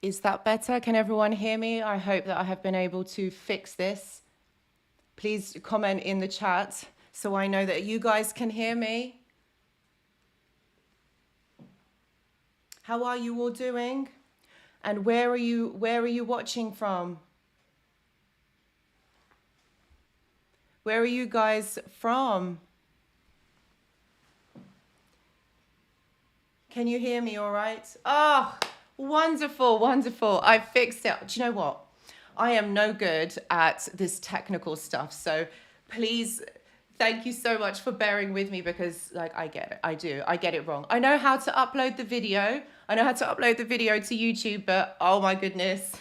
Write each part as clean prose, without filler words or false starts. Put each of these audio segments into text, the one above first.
Is that better? Can everyone hear me? I hope that I have been able to fix this. Please comment in the chat so I know that you guys can hear me. How are you all doing? And where are you watching from? Where are you guys from? Can you hear me all right? Oh, wonderful, wonderful. I fixed it. Do you know what? I am no good at this technical stuff. So please, thank you so much for bearing with me because like I get it. I get it wrong. I know how to upload the video. I know how to upload the video to YouTube, but oh my goodness.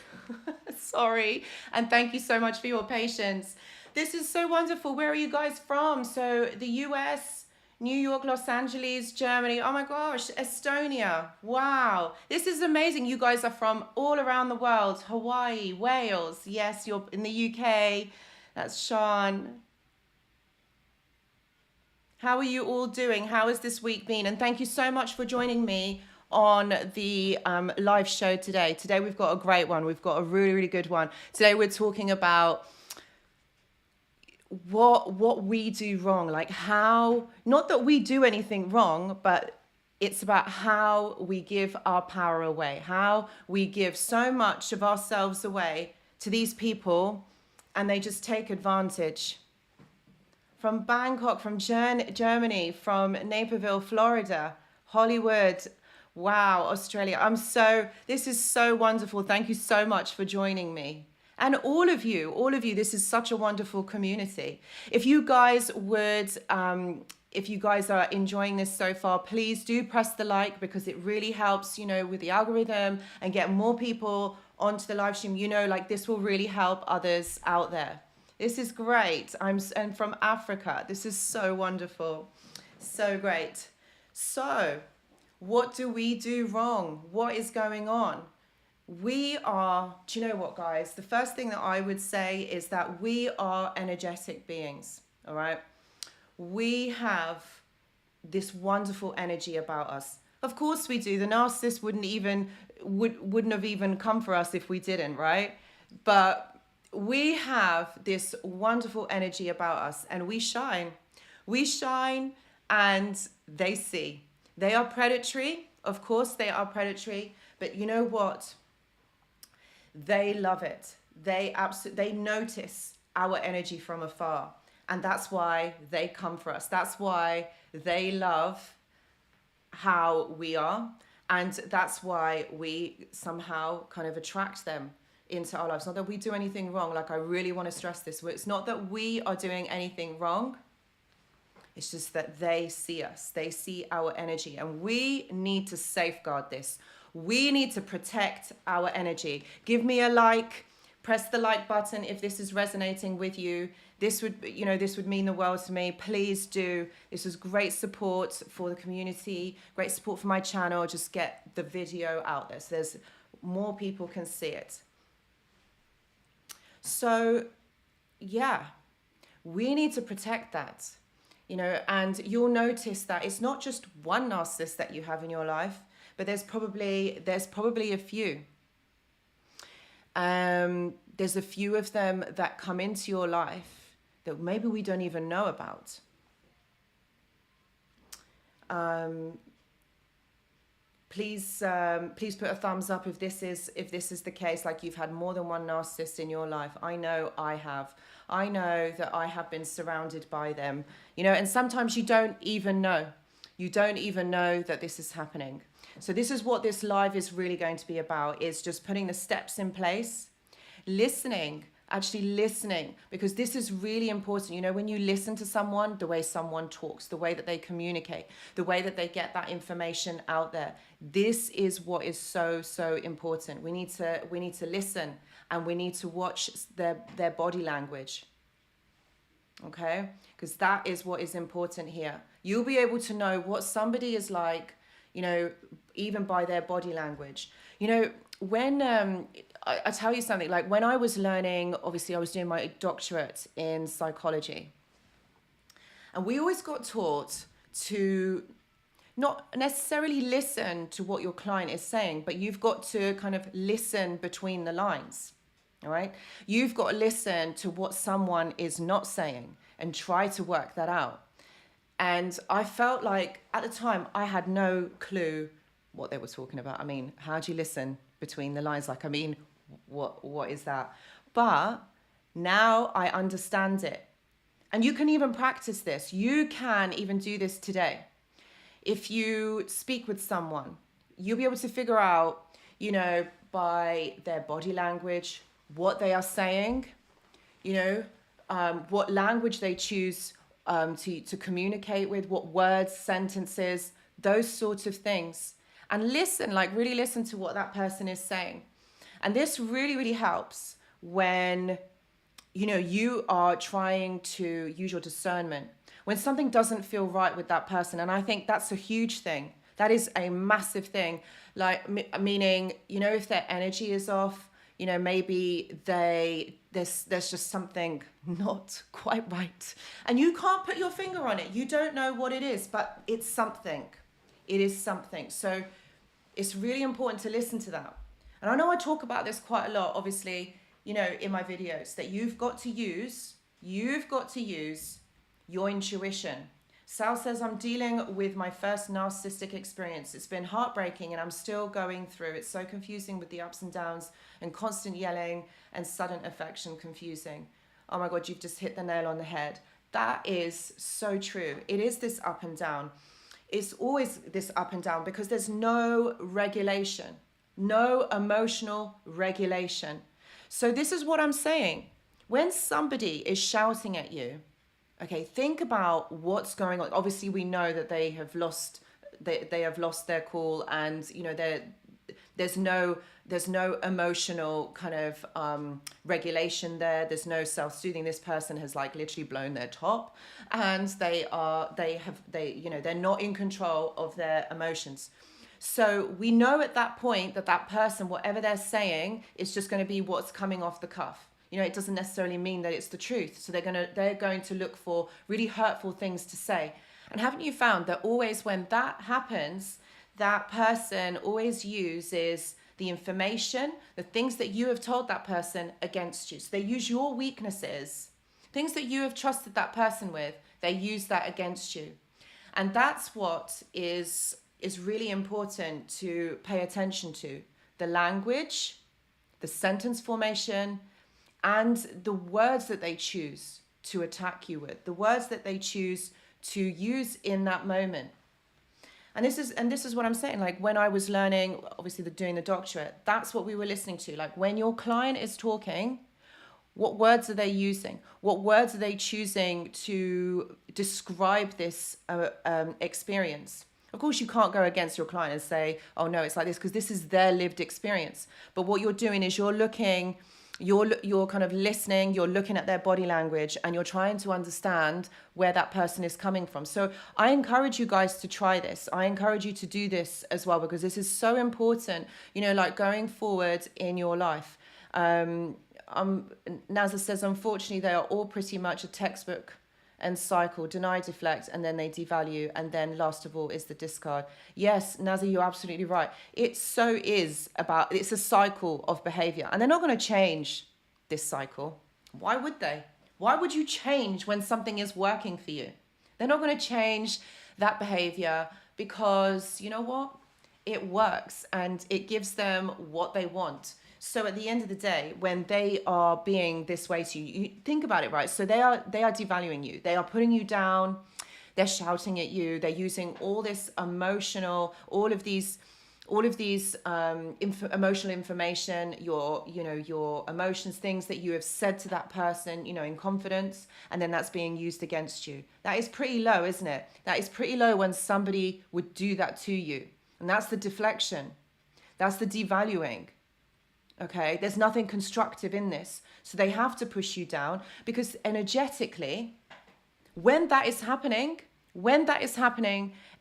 Sorry. And thank you so much for your patience. This is so wonderful. Where are you guys from? So the US, New York, Los Angeles, Germany. Oh my gosh, Estonia. Wow. This is amazing. You guys are from all around the world. Hawaii, Wales. Yes, you're in the UK. That's Sean. How are you all doing? How has this week been? And thank you so much for joining me on the live show today. Today we've got a great one. We've got a really, really good one. Today we're talking about what we do wrong, like how, not that we do anything wrong, but it's about how we give our power away, how we give so much of ourselves away to these people and they just take advantage. From Bangkok, from Germany, from Naperville, Florida, Hollywood, wow, Australia. This is so wonderful. Thank you so much for joining me. And all of you, this is such a wonderful community. If you guys are enjoying this so far, please do press the like because it really helps, with the algorithm and get more people onto the live stream. Like this will really help others out there. This is great. And from Africa. This is so wonderful. So great. So what do we do wrong? What is going on? Do you know what, guys? The first thing that I would say is that we are energetic beings, all right? We have this wonderful energy about us. Of course we do. The narcissist wouldn't have even come for us if we didn't, right? But we have this wonderful energy about us and we shine. We shine and they see. They are predatory. Of course they are predatory. But you know what? They love it. They notice our energy from afar. And that's why they come for us. That's why they love how we are. And that's why we somehow kind of attract them into our lives. Not that we do anything wrong. Like I really want to stress this. It's not that we are doing anything wrong. It's just that they see us. They see our energy. And we need to safeguard this. We need to protect our energy. Give me a like, press the like button if this is resonating with you. This would mean the world to me. Please do. This is great support for the community, great support for my channel. Just get the video out there so there's more people can see it. So yeah, we need to protect that, and you'll notice that it's not just one narcissist that you have in your life. But there's probably a few. There's a few of them that come into your life that maybe we don't even know about. Please put a thumbs up if this is the case. Like you've had more than one narcissist in your life. I know I have. I know that I have been surrounded by them. And sometimes you don't even know. You don't even know that this is happening. So this is what this live is really going to be about, is just putting the steps in place, actually listening, because this is really important. When you listen to someone, the way someone talks, the way that they communicate, the way that they get that information out there, this is what is so, so important. We need to listen and we need to watch their body language. Okay? Because that is what is important here. You'll be able to know what somebody is like, even by their body language. When I tell you something, like when I was learning, obviously I was doing my doctorate in psychology, and we always got taught to not necessarily listen to what your client is saying, but you've got to kind of listen between the lines. All right. You've got to listen to what someone is not saying and try to work that out. And I felt like at the time I had no clue what they were talking about. I mean, how do you listen between the lines? Like, I mean, what is that? But now I understand it. And you can even practice this. You can even do this today. If you speak with someone, you'll be able to figure out, you know, by their body language, what they are saying, you know, what language they choose to communicate with, what words, sentences, those sorts of things. And listen, like really listen to what that person is saying. And this really, really helps when, you know, you are trying to use your discernment. When something doesn't feel right with that person, and I think that's a huge thing. That is a massive thing. Like, meaning, you know, if their energy is off, you know, maybe there's just something not quite right. And you can't put your finger on it. You don't know what it is, but it's something. It is something. So it's really important to listen to that. And I know I talk about this quite a lot, obviously, you know, in my videos, that you've got to use your intuition. Sal says, I'm dealing with my first narcissistic experience. It's been heartbreaking and I'm still going through. It's so confusing with the ups and downs and constant yelling and sudden affection confusing. Oh my God, you've just hit the nail on the head. That is so true. It is this up and down. It's always this up and down because there's no regulation, no emotional regulation. So this is what I'm saying. When somebody is shouting at you, okay, think about what's going on. Obviously, we know that they have lost their cool, and you know there's no emotional kind of regulation there. There's no self-soothing. This person has like literally blown their top, and they're not in control of their emotions. So we know at that point that person, whatever they're saying, is just going to be what's coming off the cuff. You know, it doesn't necessarily mean that it's the truth. So they're going to look for really hurtful things to say. And haven't you found that always when that happens, that person always uses the information, the things that you have told that person against you. So they use your weaknesses, things that you have trusted that person with, they use that against you. And that's what is really important to pay attention to. The language, the sentence formation, and the words that they choose to attack you with, the words that they choose to use in that moment. And this is what I'm saying. Like when I was learning, obviously doing the doctorate, that's what we were listening to. Like when your client is talking, what words are they using? What words are they choosing to describe this experience? Of course, you can't go against your client and say, oh no, it's like this, because this is their lived experience. But what you're doing is you're kind of listening, you're looking at their body language, and you're trying to understand where that person is coming from. So I encourage you guys to try this. I encourage you to do this as well, because this is so important, you know, like going forward in your life. Nazza says, unfortunately, they are all pretty much a textbook and cycle, deny, deflect, and then they devalue, and then last of all is the discard. Yes, Nazza, you're absolutely right. It's a cycle of behavior, and they're not going to change this cycle. Why would they? Why would you change when something is working for you? They're not going to change that behavior because, you know what? It works and it gives them what they want. So at the end of the day, when they are being this way to you, you think about it, right? So they are devaluing you. They are putting you down. They're shouting at you. They're using all this emotional, all of these emotional information, your emotions, things that you have said to that person, you know, in confidence, and then that's being used against you. That is pretty low, isn't it? That is pretty low when somebody would do that to you. And that's the deflection. That's the devaluing. Okay, there's nothing constructive in this. So they have to push you down, because energetically, when that is happening,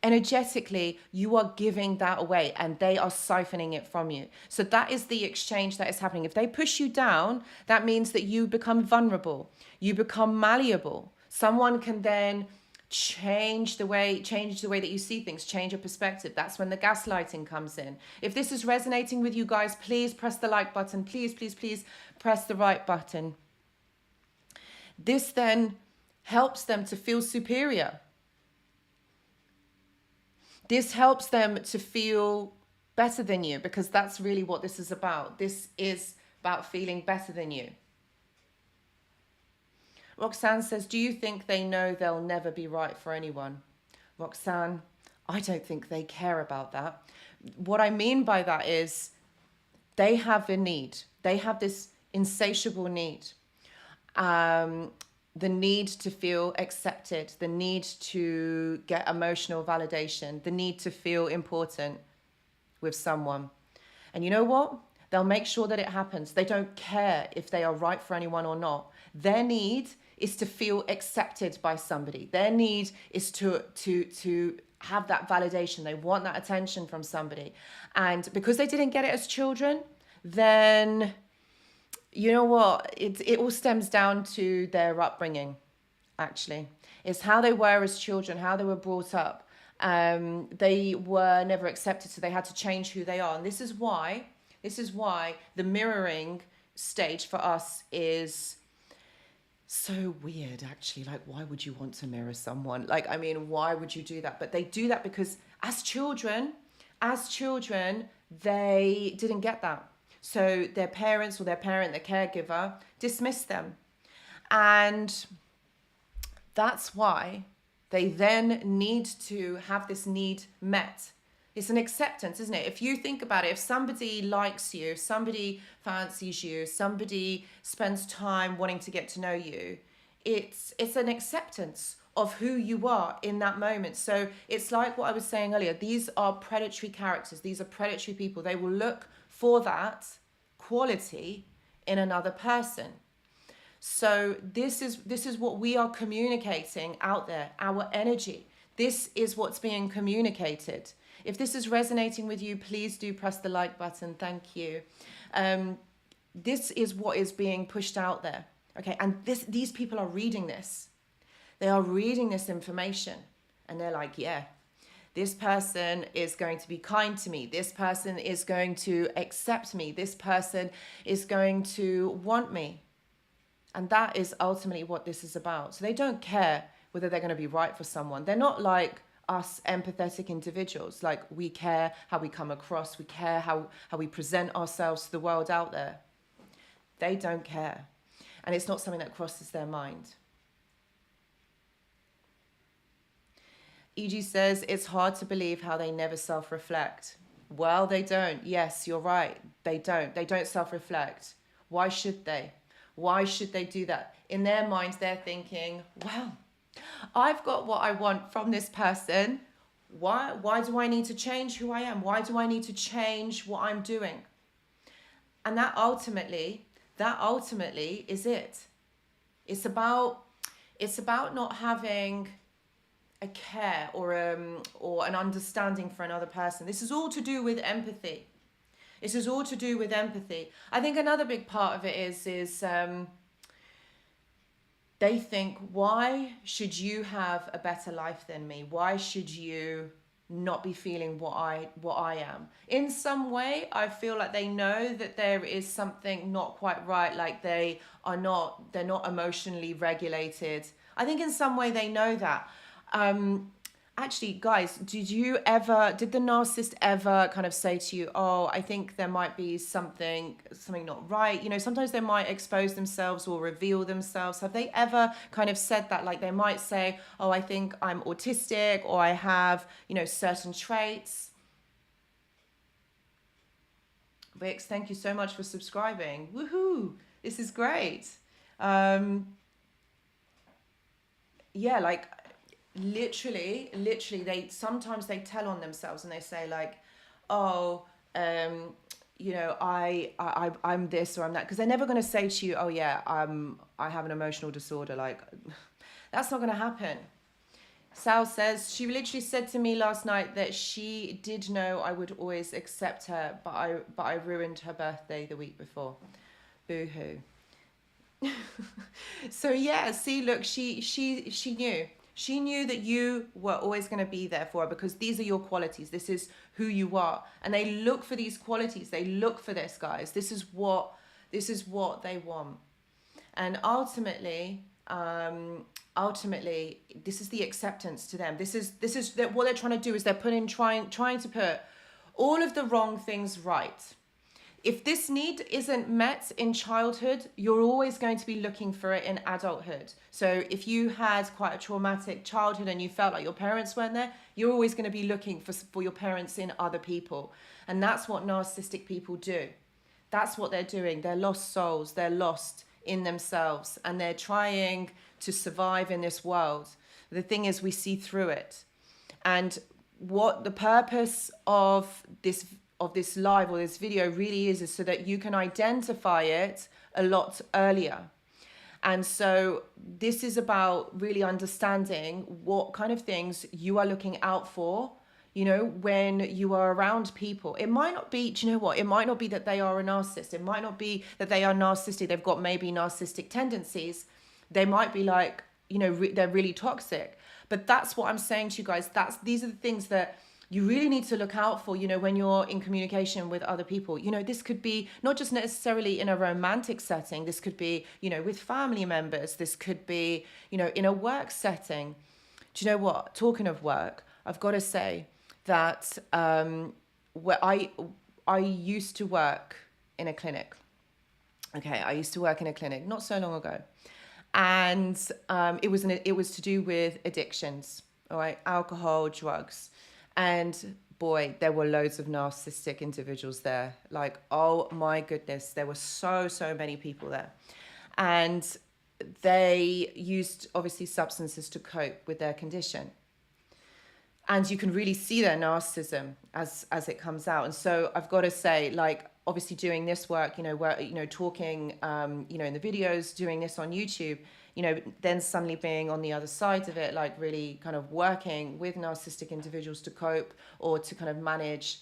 energetically, you are giving that away and they are siphoning it from you. So that is the exchange that is happening. If they push you down, that means that you become vulnerable. You become malleable. Someone can then change the way that you see things, change your perspective. That's when the gaslighting comes in. If this is resonating with you guys, please press the like button. Please, please, please press the right button. This then helps them to feel superior. This helps them to feel better than you, because that's really what this is about. This is about feeling better than you. Roxanne says, do you think they know they'll never be right for anyone? Roxanne, I don't think they care about that. What I mean by that is they have a need. They have this insatiable need. The need to feel accepted, the need to get emotional validation, the need to feel important with someone. And you know what? They'll make sure that it happens. They don't care if they are right for anyone or not. Their need is to feel accepted by somebody. Their need is to have that validation. They want that attention from somebody. And because they didn't get it as children, then you know what? It all stems down to their upbringing, actually. It's how they were as children, how they were brought up. They were never accepted, so they had to change who they are. And this is why the mirroring stage for us is so weird, actually. Like, why would you want to mirror someone? Like, I mean, why would you do that? But they do that because as children, they didn't get that. So their parents or their caregiver dismissed them. And that's why they then need to have this need met. It's an acceptance, isn't it? If you think about it, if somebody likes you, if somebody fancies you, somebody spends time wanting to get to know you, it's an acceptance of who you are in that moment. So it's like what I was saying earlier. These are predatory characters. These are predatory people. They will look for that quality in another person. So this is what we are communicating out there, our energy. This is what's being communicated. If this is resonating with you, please do press the like button. Thank you. This is what is being pushed out there. Okay, and these people are reading this. They are reading this information and they're like, yeah, this person is going to be kind to me. This person is going to accept me. This person is going to want me. And that is ultimately what this is about. So they don't care whether they're going to be right for someone. They're not like us empathetic individuals. Like, we care how we come across. We care how we present ourselves to the world out there. They don't care. And it's not something that crosses their mind. EG says, it's hard to believe how they never self-reflect. Well, they don't. Yes, you're right. They don't. They don't self-reflect. Why should they? Why should they do that? In their minds, they're thinking, well, I've got what I want from this person. Why do I need to change who I am? Why do I need to change what I'm doing? And that ultimately is it. It's about not having a care or an understanding for another person. This is all to do with empathy. This is all to do with empathy. I think another big part of it is they think, why should you have a better life than me? Why should you not be feeling what I am? In some way, I feel like they know that there is something not quite right, like they're not emotionally regulated. I think in some way they know that. Actually, guys, did the narcissist ever kind of say to you, oh, I think there might be something not right? You know, sometimes they might expose themselves or reveal themselves. Have they ever kind of said that? Like, they might say, oh, I think I'm autistic, or I have, you know, certain traits. Vix, thank you so much for subscribing. Woohoo! This is great. Yeah, like, literally they sometimes tell on themselves and they say like, oh, you know, I'm this or I'm that, because they're never going to say to you, oh yeah, I have an emotional disorder. Like, that's not going to happen. Sal says, she literally said to me last night that she did know I would always accept her, but I ruined her birthday the week before. Boo-hoo. So yeah, see, look, she knew. She knew that you were always going to be there for her because these are your qualities. This is who you are. And they look for these qualities. They look for this, guys. This is what they want. And ultimately, this is the acceptance to them. This is what they're trying to do is they're trying to put all of the wrong things right. If this need isn't met in childhood, you're always going to be looking for it in adulthood. So if you had quite a traumatic childhood and you felt like your parents weren't there, you're always going to be looking for your parents in other people. And that's what narcissistic people do. That's what they're doing. They're lost souls. They're lost in themselves and they're trying to survive in this world. The thing is, we see through it. And what the purpose of this live or this video really is so that you can identify it a lot earlier. And so this is about really understanding what kind of things you are looking out for, you know, when you are around people. It might not be, do you know what? It might not be that they are a narcissist. It might not be that they are narcissistic. They've got maybe narcissistic tendencies. They might be like, you know, they're really toxic. But that's what I'm saying to you guys. These are the things that you really need to look out for, you know, when you're in communication with other people. You know, this could be not just necessarily in a romantic setting. This could be, you know, with family members. This could be, you know, in a work setting. Do you know what? Talking of work, I've got to say that where I used to work in a clinic. Okay, I used to work in a clinic not so long ago. And it was to do with addictions, all right, alcohol, drugs. And boy, there were loads of narcissistic individuals there. Like, oh my goodness, there were so many people there. And they used, obviously, substances to cope with their condition. And you can really see their narcissism as it comes out. And so I've got to say, like, obviously doing this work, you know, where, you know, talking, you know, in the videos, doing this on YouTube, you know, then suddenly being on the other side of it, like really kind of working with narcissistic individuals to cope or to kind of manage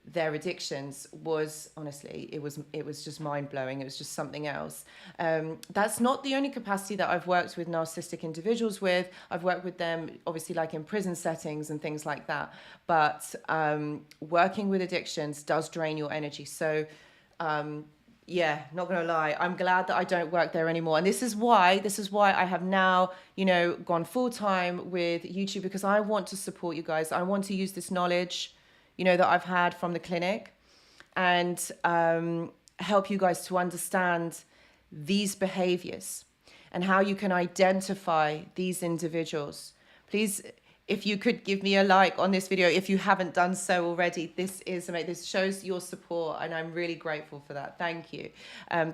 their addictions was, honestly, it was just mind-blowing. It was just something else. That's not the only capacity that I've worked with narcissistic individuals with. I've worked with them obviously like in prison settings and things like that, but working with addictions does drain your energy. So yeah, not gonna lie, I'm glad that I don't work there anymore. And this is why I have now, you know, gone full-time with YouTube, because I want to support you guys. I want to use this knowledge, you know, that I've had from the clinic and help you guys to understand these behaviors and how you can identify these individuals. Please, if you could give me a like on this video, if you haven't done so already. This shows your support and I'm really grateful for that. Thank you.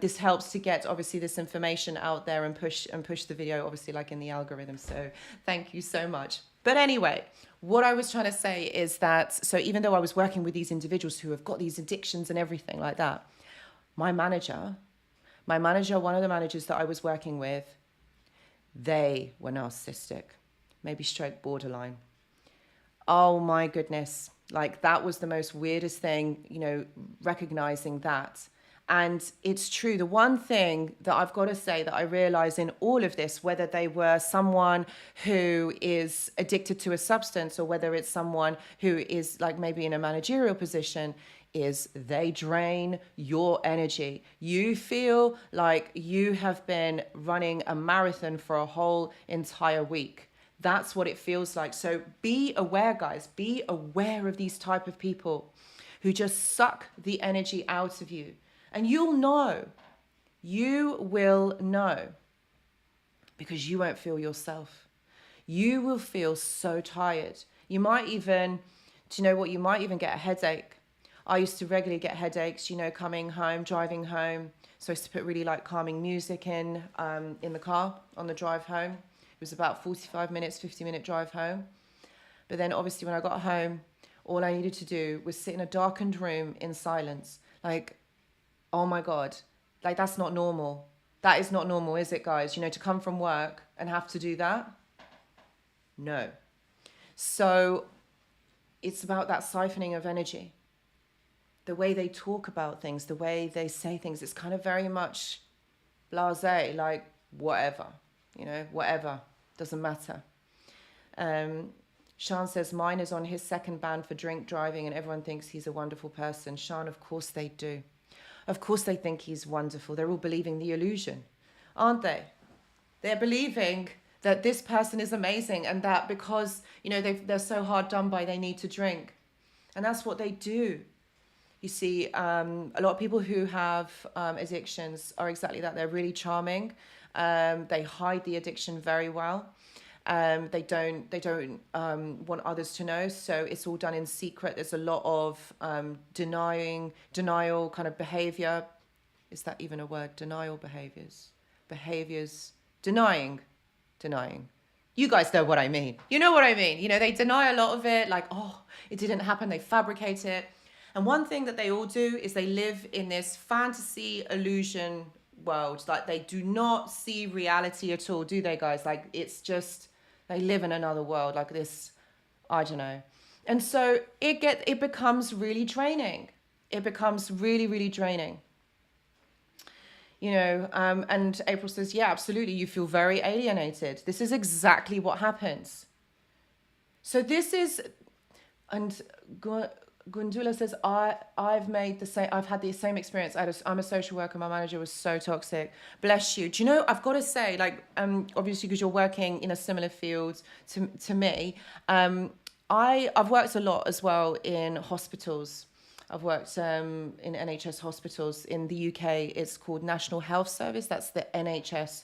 This helps to get obviously this information out there and push the video obviously like in the algorithm. So thank you so much. But anyway, what I was trying to say is that, so even though I was working with these individuals who have got these addictions and everything like that, my manager, one of the managers that I was working with, they were narcissistic, maybe stroke borderline. Oh my goodness. Like that was the most weirdest thing, you know, recognizing that. And it's true. The one thing that I've got to say that I realize in all of this, whether they were someone who is addicted to a substance or whether it's someone who is like maybe in a managerial position, is they drain your energy. You feel like you have been running a marathon for a whole entire week. That's what it feels like. So be aware, guys. Be aware of these type of people who just suck the energy out of you. And you'll know. You will know. Because you won't feel yourself. You will feel so tired. You might even, do you know what? You might even get a headache. I used to regularly get headaches, you know, coming home, driving home. So I used to put really like calming music in the car on the drive home. It was about 45 minutes, 50-minute drive home. But then obviously when I got home, all I needed to do was sit in a darkened room in silence. Like, oh my God, like that's not normal. That is not normal, is it, guys? You know, to come from work and have to do that? No. So it's about that siphoning of energy. The way they talk about things, the way they say things, it's kind of very much blasé, like whatever, you know, whatever, doesn't matter. Sean says, mine is on his second ban for drink driving and everyone thinks he's a wonderful person. Sean, of course they do. Of course they think he's wonderful. They're all believing the illusion, aren't they? They're believing that this person is amazing and that because, you know, they're so hard done by, they need to drink. And that's what they do. You see, a lot of people who have addictions are exactly that. They're really charming. They hide the addiction very well. They don't want others to know. So it's all done in secret. There's a lot of denial kind of behavior. Is that even a word? Denial behaviors, denying. You guys know what I mean. You know what I mean. You know, they deny a lot of it, like, oh, it didn't happen. They fabricate it. And one thing that they all do is they live in this fantasy illusion world. Like, they do not see reality at all, do they, guys? Like, it's just, they live in another world, like this, I don't know. And so it becomes really draining. It becomes really, really draining. You know, and April says, yeah, absolutely. You feel very alienated. This is exactly what happens. So this is, and Gundula says, I've had the same experience. I'm a social worker. My manager was so toxic. Bless you. Do you know, I've got to say, like, obviously because you're working in a similar field to me, I've worked a lot as well in hospitals. I've worked in NHS hospitals in the UK. It's called National Health Service. That's the NHS.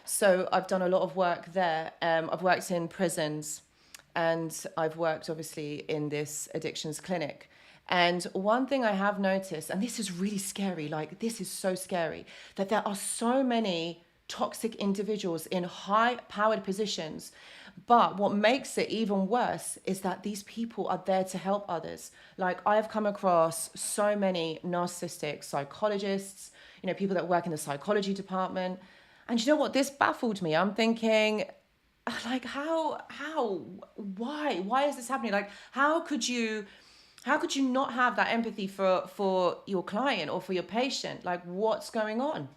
So I've done a lot of work there. I've worked in prisons and I've worked obviously in this addictions clinic. And one thing I have noticed, and this is really scary, like this is so scary, that there are so many toxic individuals in high powered positions. But what makes it even worse is that these people are there to help others. Like, I've come across so many narcissistic psychologists, you know, people that work in the psychology department. And you know what? This baffled me. I'm thinking, like, why is this happening? Like, how could you not have that empathy for your client or for your patient? Like, what's going on?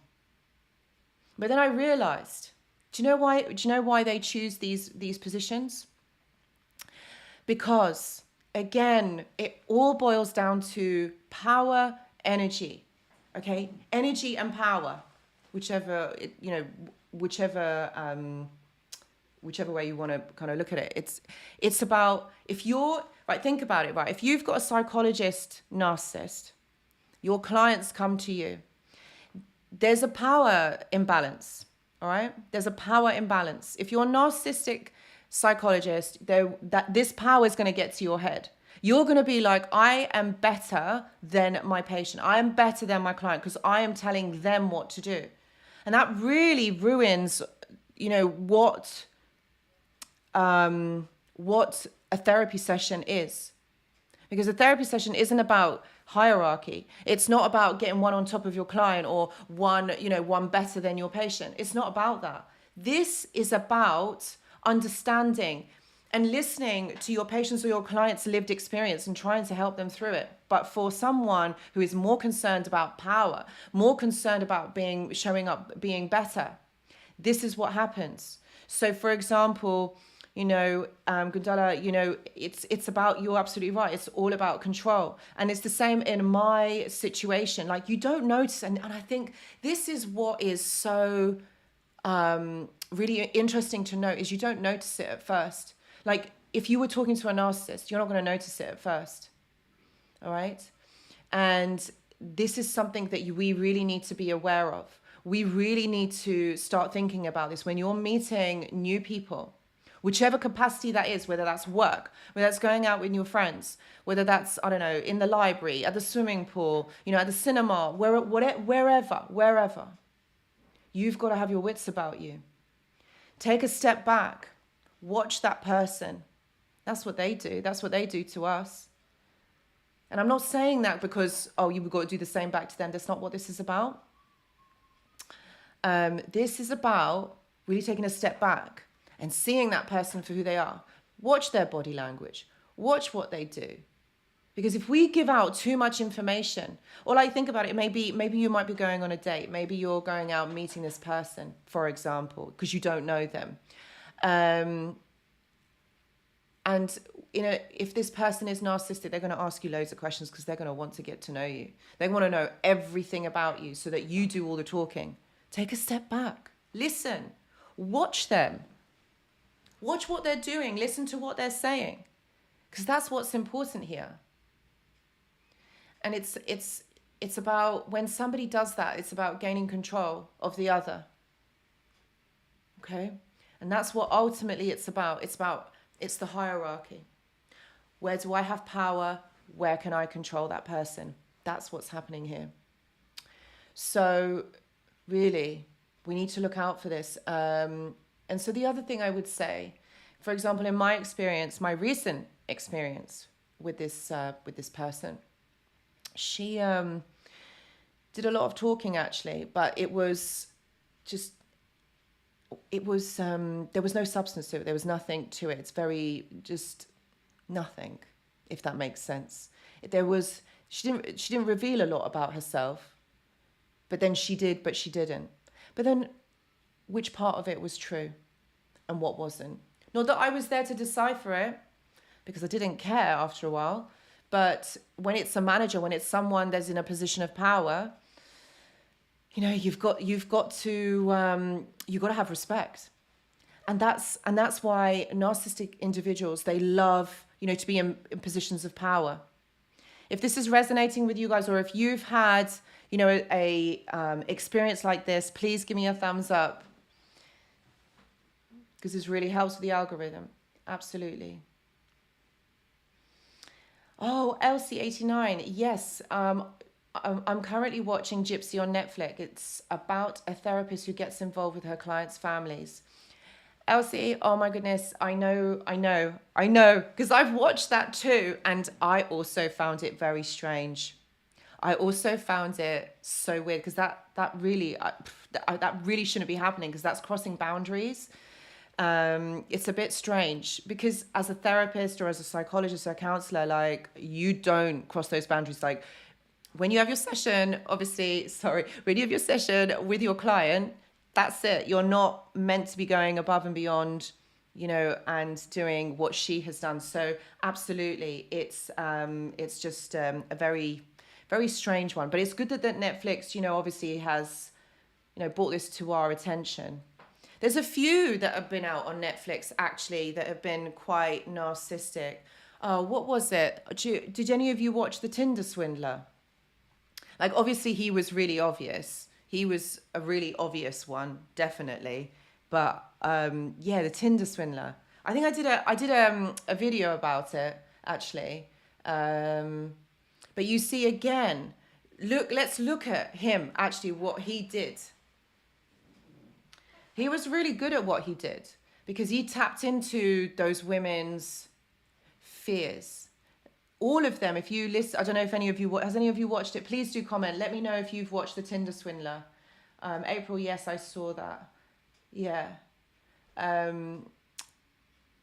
But then I realized, do you know why they choose these positions? Because again, it all boils down to power, energy. Okay? Energy and power, whichever way you want to kind of look at it. It's about, if you're right, think about it, right? If you've got a psychologist narcissist, your clients come to you. There's a power imbalance. All right. There's a power imbalance. If you're a narcissistic psychologist, this power is going to get to your head. You're going to be like, I am better than my patient. I am better than my client because I am telling them what to do. And that really ruins, you know, what a therapy session is. Because a therapy session isn't about hierarchy. It's not about getting one on top of your client or one better than your patient. It's not about that. This is about understanding and listening to your patients or your clients' lived experience and trying to help them through it. But for someone who is more concerned about power, more concerned about showing up, being better, this is what happens. So, for example, you know, Gundala, you know, it's about, you're absolutely right. It's all about control. And it's the same in my situation. Like, you don't notice. And I think this is what is so really interesting to note, is you don't notice it at first. Like, if you were talking to a narcissist, you're not going to notice it at first. All right. And this is something that we really need to be aware of. We really need to start thinking about this when you're meeting new people. Whichever capacity that is, whether that's work, whether that's going out with your friends, whether that's, I don't know, in the library, at the swimming pool, you know, at the cinema, wherever. You've got to have your wits about you. Take a step back. Watch that person. That's what they do. That's what they do to us. And I'm not saying that because, oh, you've got to do the same back to them. That's not what this is about. This is about really taking a step back and seeing that person for who they are. Watch their body language. Watch what they do. Because if we give out too much information, or like, think about it, maybe you might be going on a date. Maybe you're going out meeting this person, for example, because you don't know them. And, you know, if this person is narcissistic, they're going to ask you loads of questions because they're going to want to get to know you. They want to know everything about you so that you do all the talking. Take a step back. Listen. Watch them. Watch what they're doing. Listen to what they're saying. Because that's what's important here. And it's about, when somebody does that, it's about gaining control of the other. Okay? And that's what ultimately it's about. It's the hierarchy. Where do I have power? Where can I control that person? That's what's happening here. So really, we need to look out for this. And so the other thing I would say, for example, in my experience, my recent experience with this person, she did a lot of talking actually, but it was just, there was no substance to it. There was nothing to it. It's very just nothing, if that makes sense. She didn't reveal a lot about herself, but then she did, but she didn't. But then which part of it was true and what wasn't? Not that I was there to decipher it, because I didn't care after a while. But when it's a manager, when it's someone that's in a position of power, you know, you've got to have respect. And that's why narcissistic individuals, they love, you know, to be in positions of power. If this is resonating with you guys, or if you've had, you know, a experience like this, please give me a thumbs up, because this really helps with the algorithm. Absolutely. Oh, Elsie89. Yes. I'm currently watching Gypsy on Netflix. It's about a therapist who gets involved with her clients' families. Elsie, oh my goodness, I know, because I've watched that too, and I also found it very strange. I also found it so weird, because that really shouldn't be happening, because that's crossing boundaries. It's a bit strange, because as a therapist or as a psychologist or a counselor, like, you don't cross those boundaries. Like, when you have your session, when you have your session with your client, that's it. You're not meant to be going above and beyond, you know, and doing what she has done. So absolutely, it's just a very, very strange one. But it's good that Netflix, you know, obviously has, you know, brought this to our attention. There's a few that have been out on Netflix, actually, that have been quite narcissistic. Oh, what was it? Did any of you watch The Tinder Swindler? Like, obviously, he was really obvious. He was a really obvious one, definitely. But, yeah, The Tinder Swindler. I think I did a video about it, actually. But you see, again, let's look at him, actually, what he did. He was really good at what he did, because he tapped into those women's fears. All of them, if you listen, I don't know if any of you watched it? Please do comment. Let me know if you've watched The Tinder Swindler. April, yes, I saw that. Yeah.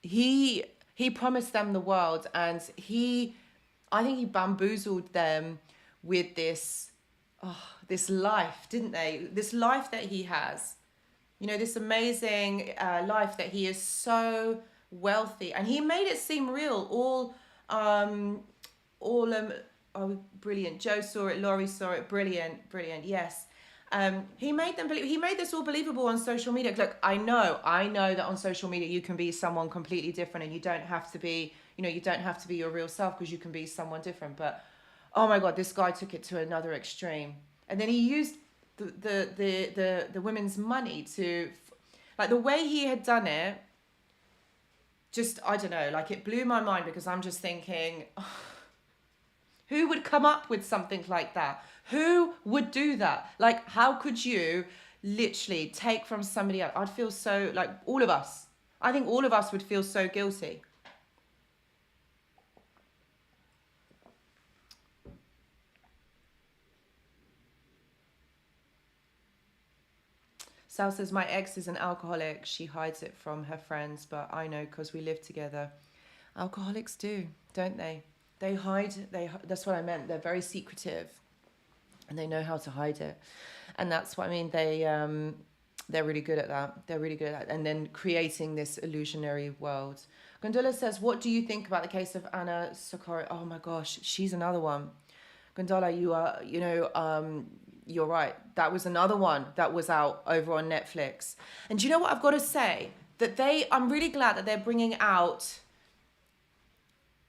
He promised them the world, and I think he bamboozled them with this life, didn't they? This life that he has. You know, this amazing life that he is so wealthy, and he made it seem real. Brilliant. Joe saw it, Laurie saw it. Brilliant. Yes. He made them believe. He made this all believable on social media. Look, I know that on social media you can be someone completely different, and you don't have to be, you know, you don't have to be your real self, because you can be someone different. But oh my God, this guy took it to another extreme, and then he used the women's money to, like, the way he had done it, just, I don't know, like, it blew my mind, because I'm just thinking, who would come up with something like that? Who would do that? Like, how could you literally take from somebody else? I'd feel so, like, all of us, I think all of us would feel so guilty. Sal says, my ex is an alcoholic. She hides it from her friends, but I know because we live together. Alcoholics do, don't they? They hide. That's what I meant. They're very secretive, and they know how to hide it. And that's what I mean. They're really good at that. They're really good at that. And then creating this illusionary world. I'm Gondola says, what do you think about the case of Anna Socorro? Oh my gosh, she's another one. Gondola, you are, you're right. That was another one that was out over on Netflix. And do you know what I've got to say? That I'm really glad that they're bringing out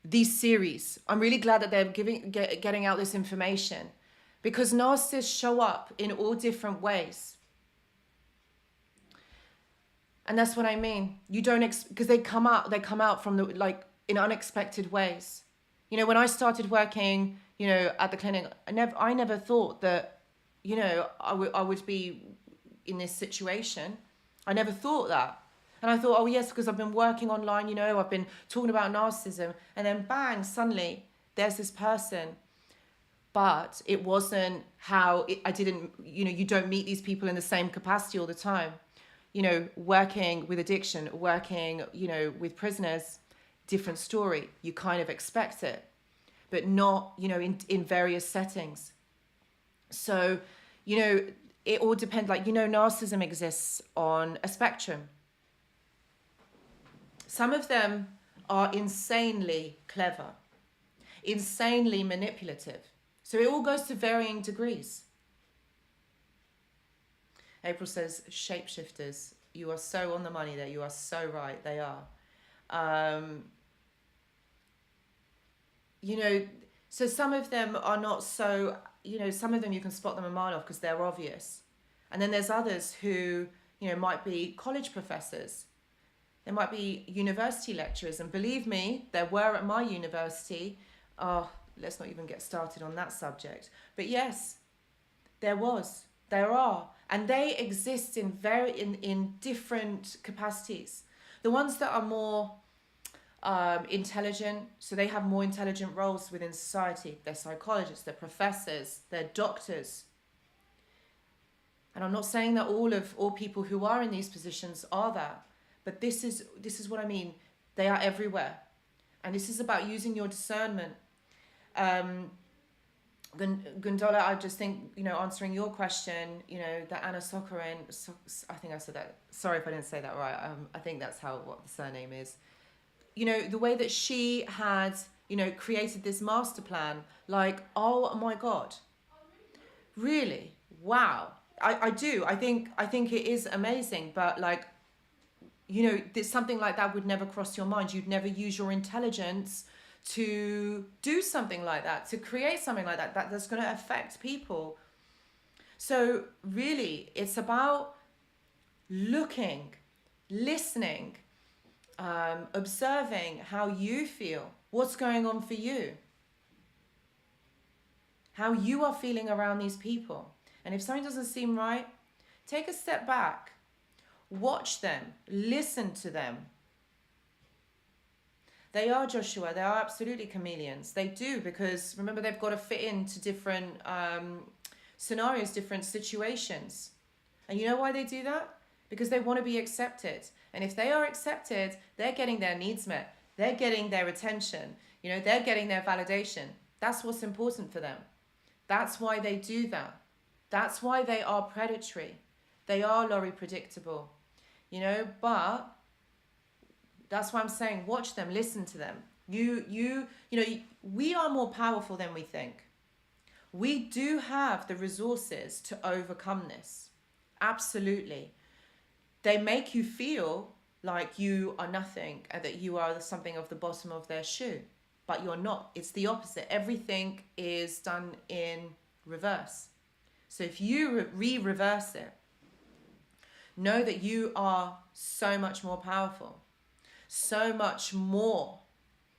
these series. I'm really glad that they're getting out this information, because narcissists show up in all different ways. And that's what I mean. You don't, because they come out from in unexpected ways. When I started working, at the clinic, I never thought that, I would be in this situation. I never thought that. And I thought, oh yes, because I've been working online, I've been talking about narcissism, and then bang, suddenly there's this person. But it wasn't I didn't, you don't meet these people in the same capacity all the time. Working with addiction, working, with prisoners, different story. You kind of expect it, but not, in various settings. So, it all depends. Narcissism exists on a spectrum. Some of them are insanely clever, insanely manipulative. So it all goes to varying degrees. April says, shapeshifters. You are so on the money there. You are so right. They are. So some of them are not so, some of them you can spot them a mile off because they're obvious. And then there's others who, might be college professors. There might be university lecturers. And believe me, there were at my university. Oh, let's not even get started on that subject. But yes, there are. And they exist in different capacities. The ones that are more intelligent, so they have more intelligent roles within society. They're psychologists, they're professors, they're doctors. And I'm not saying that all people who are in these positions are that. But this is what I mean. They are everywhere. And this is about using your discernment. Gondola, I just think, answering your question, that Anna Sokorin, I think I said that. Sorry if I didn't say that right. I think that's what the surname is. The way that she had, created this master plan, oh my God. Really? Wow. I do. I think it is amazing, but there's something like that would never cross your mind. You'd never use your intelligence to do something like that, to create something like that's going to affect people. So really, it's about looking, listening, observing how you feel, what's going on for you, how you are feeling around these people. And if something doesn't seem right, take a step back. Watch them, listen to them. They are, Joshua, they are absolutely chameleons. They do, because remember, they've got to fit into different scenarios, different situations. And you know why they do that? Because they want to be accepted. And if they are accepted, they're getting their needs met. They're getting their attention. They're getting their validation. That's what's important for them. That's why they do that. That's why they are predatory. They are Laurie predictable. But that's why I'm saying, watch them, listen to them. We are more powerful than we think. We do have the resources to overcome this. Absolutely. They make you feel like you are nothing and that you are something of the bottom of their shoe, but you're not. It's the opposite. Everything is done in reverse. So if you reverse it, know that you are so much more powerful, so much more.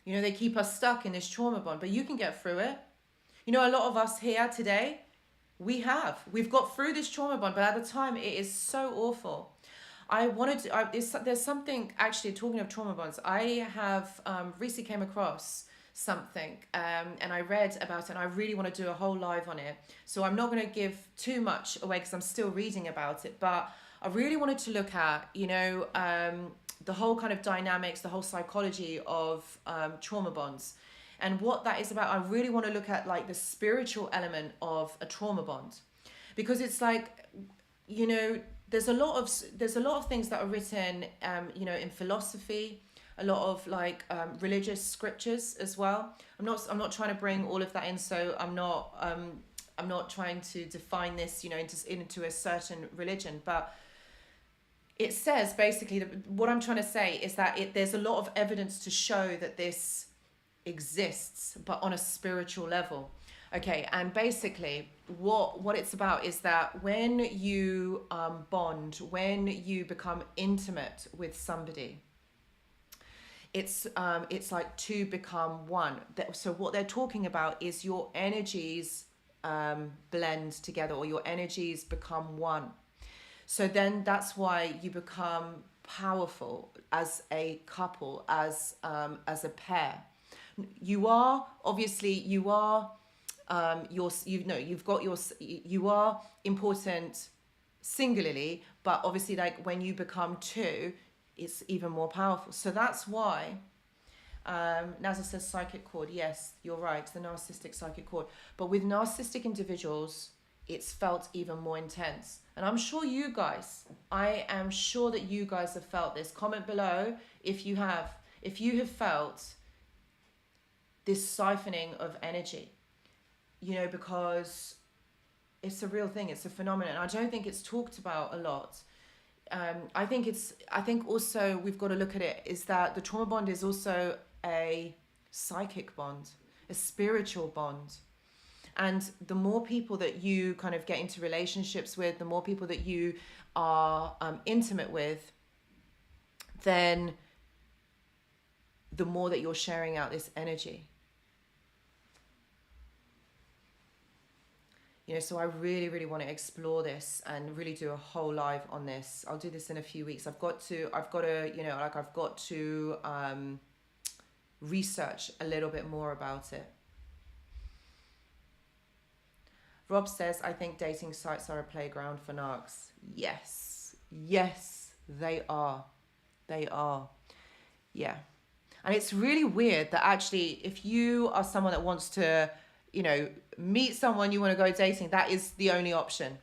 They keep us stuck in this trauma bond, but you can get through it. A lot of us here today, we've got through this trauma bond, but at the time it is so awful. There's something, actually, talking of trauma bonds, I have recently came across something and I read about it, and I really want to do a whole live on it. So I'm not going to give too much away because I'm still reading about it, but I really wanted to look at, the whole kind of dynamics, the whole psychology of trauma bonds and what that is about. I really want to look at the spiritual element of a trauma bond, because it's there's a lot of things that are written, in philosophy, a lot of like religious scriptures as well. I'm not trying to bring all of that in, so I'm not trying to define this, you know, into a certain religion, but it says basically that what I'm trying to say is that there's a lot of evidence to show that this exists, but on a spiritual level. Okay, and basically what it's about is that when you bond, when you become intimate with somebody, it's like two become one. So what they're talking about is your energies blend together, or your energies become one. So then that's why you become powerful as a couple, as a pair. You are obviously you are you are important singularly, but obviously like when you become two, it's even more powerful. So that's why Nazza says psychic cord. Yes, you're right, the narcissistic psychic cord. But with narcissistic individuals, it's felt even more intense. And I'm sure I am sure that you guys have felt this. Comment below if you have felt this siphoning of energy, you know, because it's a real thing. It's a phenomenon. I don't think it's talked about a lot. I think also we've got to look at it is that the trauma bond is also a psychic bond, a spiritual bond. And the more people that you kind of get into relationships with, the more people that you are intimate with, then the more that you're sharing out this energy. You know, so I really, really want to explore this and really do a whole live on this. I'll do this in a few weeks. I've got to, research a little bit more about it. Rob says, I think dating sites are a playground for narcs. Yes, they are. They are. Yeah. And it's really weird that actually, if you are someone that wants to, you know, meet someone you want to go dating, that is the only option.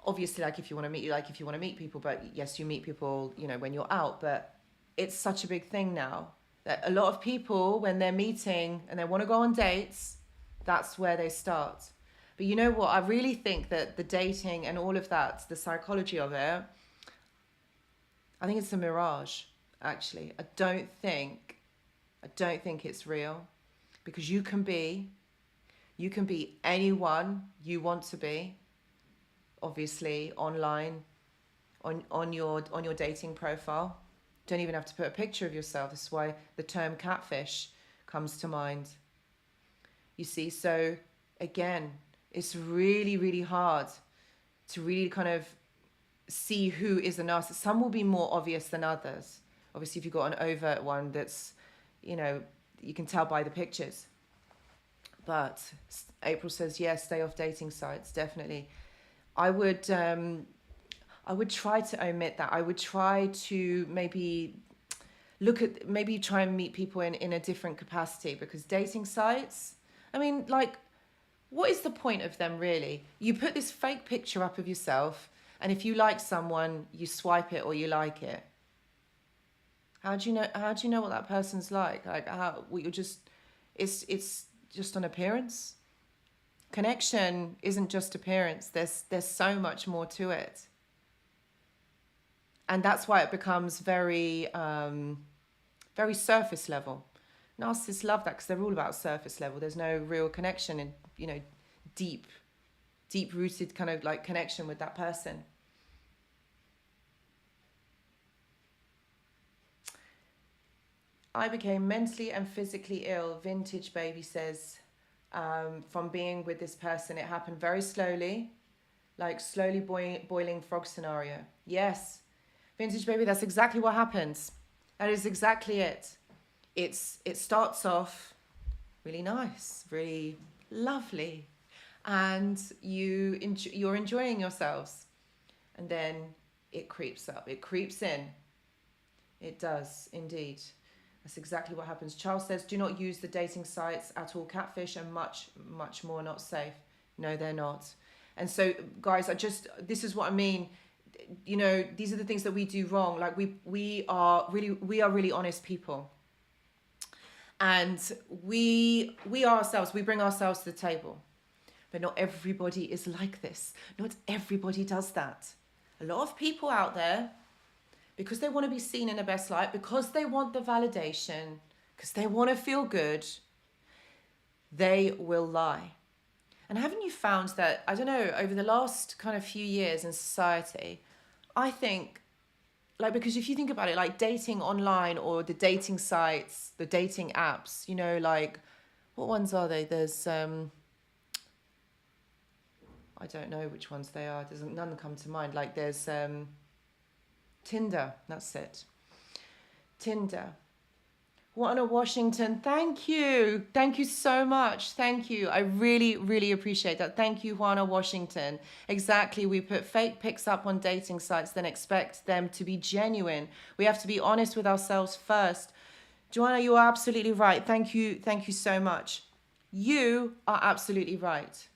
Obviously, like if you want to meet people, but yes, you meet people, you know, when you're out, but it's such a big thing now that a lot of people, when they're meeting and they want to go on dates, that's where they start. But you know what? I really think that the dating and all of that, the psychology of it, I think it's a mirage, actually. I don't think it's real, because you can be anyone you want to be, obviously online, on your dating profile. Don't even have to put a picture of yourself. This is why the term catfish comes to mind. You see, so again, it's really, really hard to really kind of see who is a narcissist. Some will be more obvious than others. Obviously, if you've got an overt one that's, you know, you can tell by the pictures. But April says, yes, stay off dating sites, definitely. I would try to omit that. I would try to maybe try and meet people in a different capacity, because dating sites, I mean, like, what is the point of them really? You put this fake picture up of yourself, and if you like someone, you swipe it or you like it. How do you know what that person's like? Like, it's just an appearance. Connection isn't just appearance. There's so much more to it. And that's why it becomes very, very surface level. Narcissists love that because they're all about surface level. There's no real connection and, you know, deep rooted kind of like connection with that person. I became mentally and physically ill, Vintage Baby says, from being with this person. It happened very slowly, like slowly boiling frog scenario. Yes, Vintage Baby, that's exactly what happens. That is exactly it. It starts off really nice, really lovely, and you're enjoying yourselves, and then it creeps up, it creeps in. It does indeed. That's exactly what happens. Charles says, do not use the dating sites at all. Catfish and much more not safe. No, they're not. And so, guys, this is what I mean. you know, these are the things that we do wrong. Like we are really honest people. And we ourselves, we bring ourselves to the table. But not everybody is like this. Not everybody does that. A lot of people out there, because they want to be seen in the best light, because they want the validation, because they want to feel good, they will lie. And haven't you found that, I don't know, over the last kind of few years in society, I think, like, because if you think about it, like dating online or the dating sites, the dating apps, you know, like, what ones are they? There's, I don't know which ones they are. There's none come to mind. Like there's Tinder. That's it. Tinder. Juana Washington, thank you. Thank you so much. Thank you. I really appreciate that. Thank you, Juana Washington. Exactly. We put fake pics up on dating sites, then expect them to be genuine. We have to be honest with ourselves first. Joanna, you are absolutely right. Thank you. Thank you so much. You are absolutely right.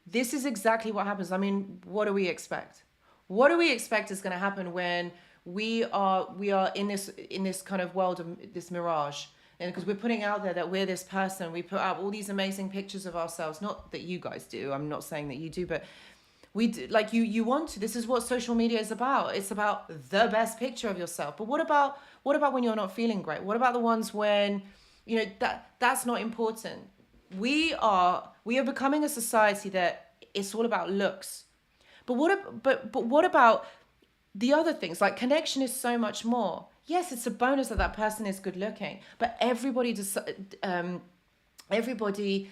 This is exactly what happens. I mean, what do we expect? What do we expect is going to happen when we are in this kind of world of this mirage? And because we're putting out there that we're this person, we put up all these amazing pictures of ourselves. Not that you guys do. I'm not saying that you do, but we do, like you want to. This is what social media is about. It's about the best picture of yourself. But what about when you're not feeling great? What about the ones when, you know, that's not important? We are becoming a society that it's all about looks. But what about the other things? Like connection is so much more. Yes, it's a bonus that person is good looking, but everybody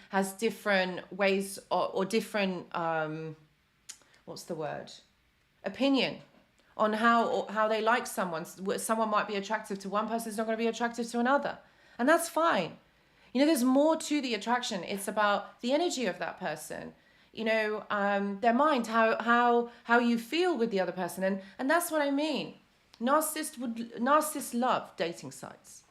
has different ways or different what's the word? Opinion on how they like someone. Someone might be attractive to one person, is not going to be attractive to another, and that's fine. You know, there's more to the attraction. It's about the energy of that person. You know, their mind, how you feel with the other person, and that's what I mean. Narcissists love dating sites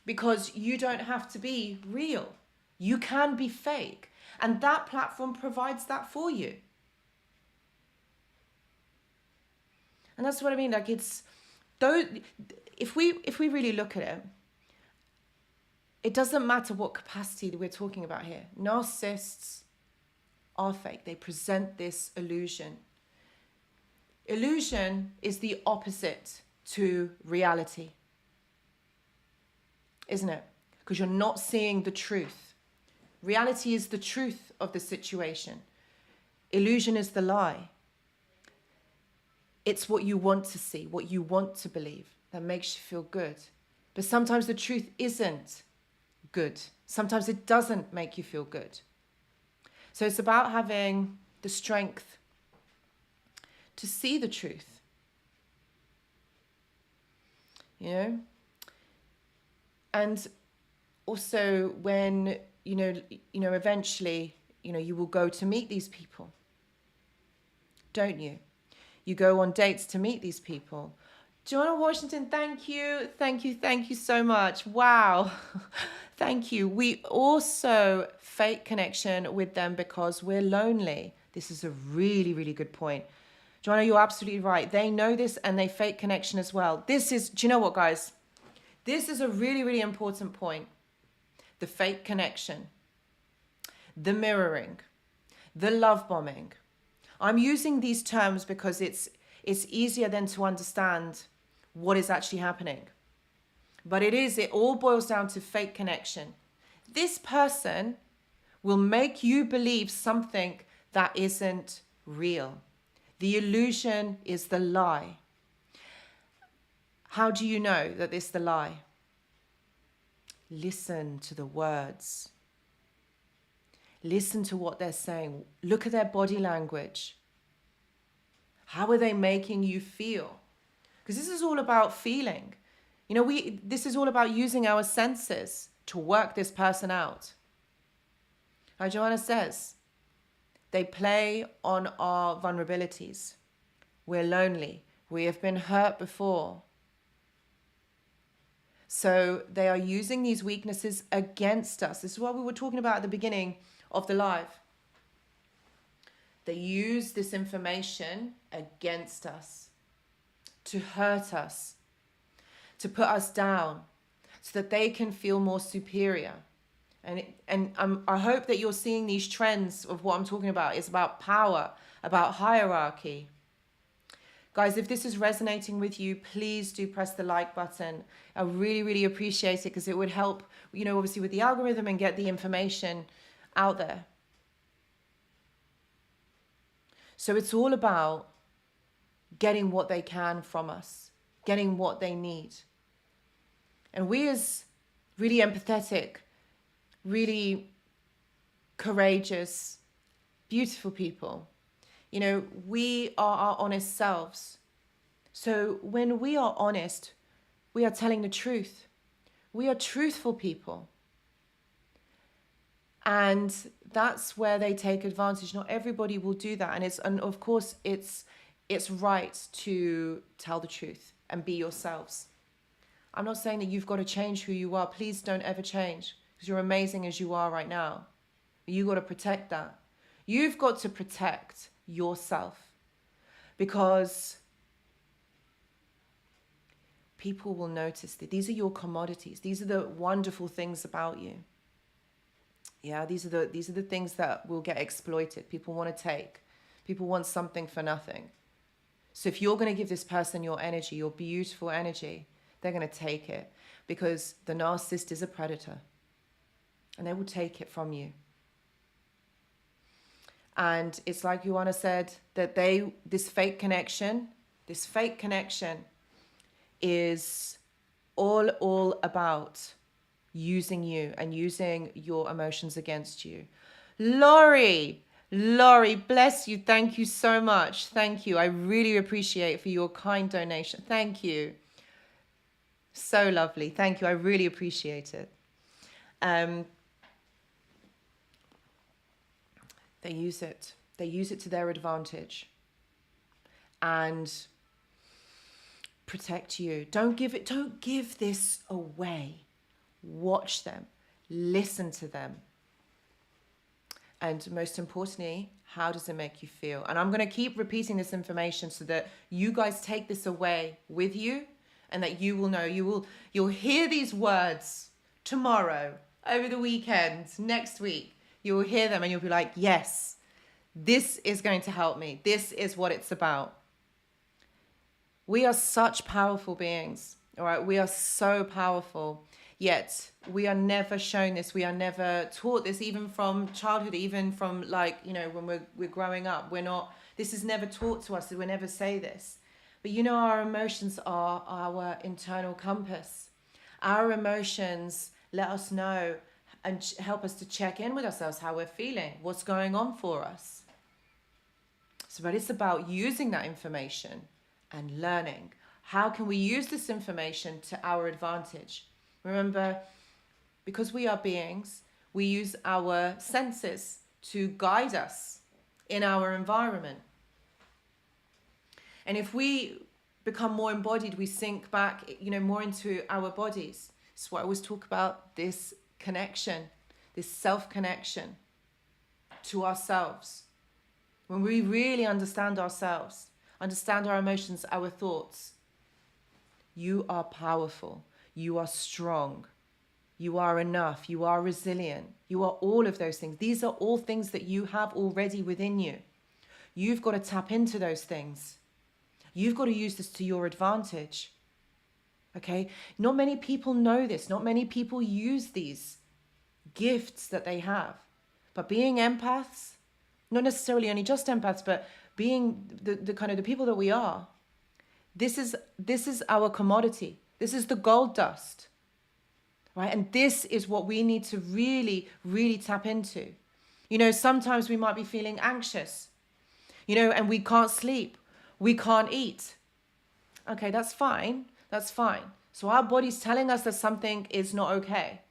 because you don't have to be real. You can be fake, and that platform provides that for you. And that's what I mean. Like it's though, if we really look at it, it doesn't matter what capacity that we're talking about here. Narcissists are fake. They present this illusion. Illusion is the opposite to reality, isn't it? Because you're not seeing the truth. Reality is the truth of the situation. Illusion is the lie. It's what you want to see, what you want to believe that makes you feel good. But sometimes the truth isn't good. Sometimes it doesn't make you feel good. So it's about having the strength to see the truth, you know? And also when, you know, eventually, you know, you will go to meet these people, don't you? You go on dates to meet these people. Joanna Washington, thank you so much. Wow. Thank you. We also fake connection with them because we're lonely. This is a really good point. Joanna, you're absolutely right. They know this and they fake connection as well. Do you know what, guys? This is a really important point. The fake connection, the mirroring, the love bombing. I'm using these terms because it's easier then to understand what is actually happening. But it all boils down to fake connection. This person will make you believe something that isn't real. The illusion is the lie. How do you know that it's the lie? Listen to the words. Listen to what they're saying. Look at their body language. How are they making you feel? Because this is all about feeling. You know, this is all about using our senses to work this person out. Like Joanna says, they play on our vulnerabilities. We're lonely. We have been hurt before. So they are using these weaknesses against us. This is what we were talking about at the beginning of the live. They use this information against us. to hurt us, to put us down, so that they can feel more superior. I hope that you're seeing these trends of what I'm talking about. It's about power, about hierarchy. Guys, if this is resonating with you, please do press the like button. I really, really appreciate it, because it would help, obviously with the algorithm, and get the information out there. So it's all about getting what they can from us, getting what they need. And we, as really empathetic, really courageous, beautiful people, we are our honest selves. So when we are honest, we are telling the truth. We are truthful people. And that's where they take advantage. Not everybody will do that. And of course, it's right to tell the truth and be yourselves. I'm not saying that you've got to change who you are. Please don't ever change, because you're amazing as you are right now. You got to protect that. You've got to protect yourself, because people will notice that these are your commodities. These are the wonderful things about you. Yeah, these are the things that will get exploited. People want to take. People want something for nothing. So if you're going to give this person your energy, your beautiful energy, they're going to take it, because the narcissist is a predator, and they will take it from you. And it's like Joanna said, that this fake connection is all about using you and using your emotions against you. Laurie, bless you. Thank you so much. Thank you. I really appreciate for your kind donation. Thank you. So lovely. Thank you. I really appreciate it. They use it. They use it to their advantage. And protect you. Don't give this away. Watch them. Listen to them. And most importantly, how does it make you feel? And I'm going to keep repeating this information so that you guys take this away with you, and that you will know, you'll hear these words tomorrow, over the weekend, next week. You'll hear them and you'll be like, yes, this is going to help me. This is what it's about. We are such powerful beings, all right? We are so powerful, yet we are never shown this. We are never taught this, even from childhood, even from when we're growing up. This is never taught to us. We never say this. But our emotions are our internal compass. Our emotions let us know and help us to check in with ourselves, how we're feeling, what's going on for us. But it's about using that information and learning. How can we use this information to our advantage? Remember, because we are beings, we use our senses to guide us in our environment. And if we become more embodied, we sink back, more into our bodies. That's why I always talk about this connection, this self-connection to ourselves. When we really understand ourselves, understand our emotions, our thoughts, you are powerful, you are strong, you are enough, you are resilient, you are all of those things. These are all things that you have already within you. You've got to tap into those things. You've got to use this to your advantage. Okay? Not many people know this. Not many people use these gifts that they have. But being empaths, not necessarily only just empaths, but being the kind of the people that we are, this is our commodity. This is the gold dust. Right? And this is what we need to really, really tap into. Sometimes we might be feeling anxious, and we can't sleep. We can't eat. Okay, that's fine. That's fine. So our body's telling us that something is not okay.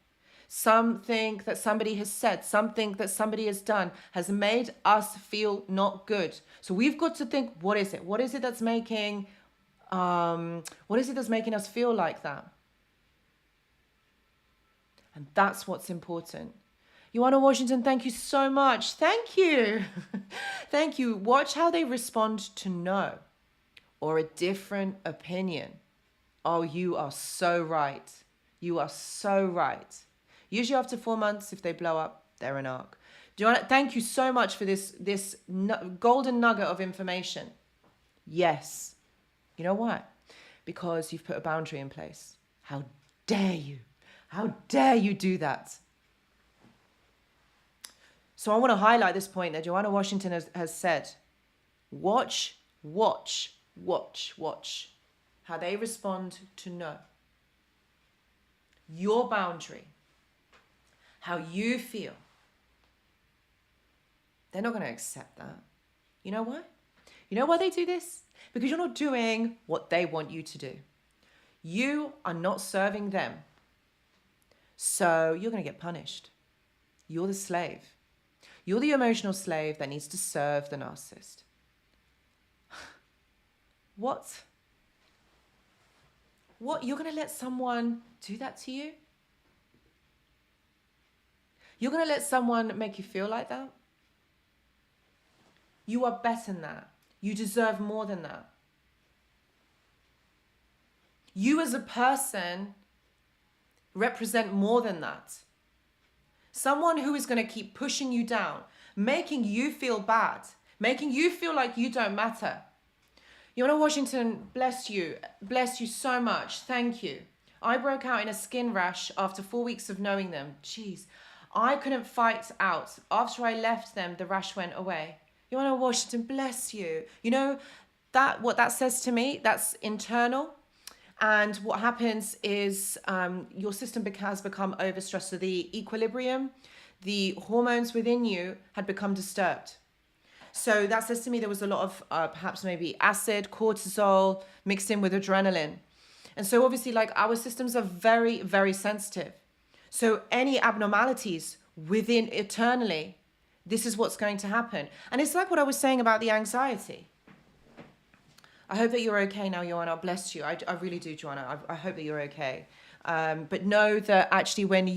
Something that somebody has said, something that somebody has done has made us feel not good. So we've got to think, what is it? What is it that's making us feel like that? And that's what's important. Joanna Washington, thank you so much. Thank you. Thank you. Watch how they respond to no. or a different opinion, oh, you are so right. You are so right. Usually after 4 months, if they blow up, they're an arc. Joanna, thank you so much for this golden nugget of information. Yes. You know why? Because you've put a boundary in place. How dare you? How dare you do that? So I want to highlight this point that Joanna Washington has said. Watch how they respond to no. Your boundary, how you feel. They're not going to accept that. You know why? You know why they do this? Because you're not doing what they want you to do. You are not serving them. So you're going to get punished. You're the slave. You're the emotional slave that needs to serve the narcissist. What? What? You're going to let someone do that to you? You're going to let someone make you feel like that? You are better than that. You deserve more than that. You as a person represent more than that. Someone who is going to keep pushing you down, making you feel bad, making you feel like you don't matter. Joanna Washington, bless you. Bless you so much. Thank you. I broke out in a skin rash after 4 weeks of knowing them. Jeez, I couldn't fight out. After I left them, the rash went away. Joanna Washington, bless you. You know, what that says to me, that's internal. And what happens is your system has become overstressed. So the equilibrium, the hormones within you had become disturbed. So that says to me there was a lot of perhaps maybe acid, cortisol mixed in with adrenaline. And so obviously like our systems are very, very sensitive. So any abnormalities within eternally, this is what's going to happen. And it's like what I was saying about the anxiety. I hope that you're okay now, Joanna. Bless you. I really do, Joanna. I hope that you're okay. But know that actually when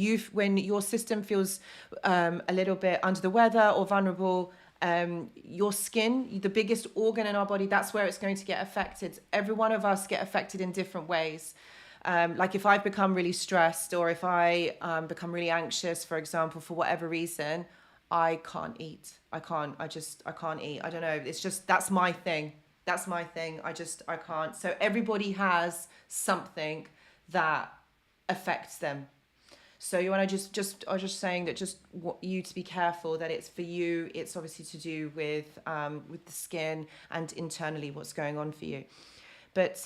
your system feels a little bit under the weather or vulnerable, your skin, the biggest organ in our body, that's where it's going to get affected. Every one of us get affected in different ways. Like if I've become really stressed or if I become really anxious, for example, for whatever reason, I can't eat. I can't eat. I don't know. It's just, that's my thing. That's my thing. I can't. So everybody has something that affects them. So you want to I was just saying that just want you to be careful that it's for you. It's obviously to do with the skin and internally what's going on for you. But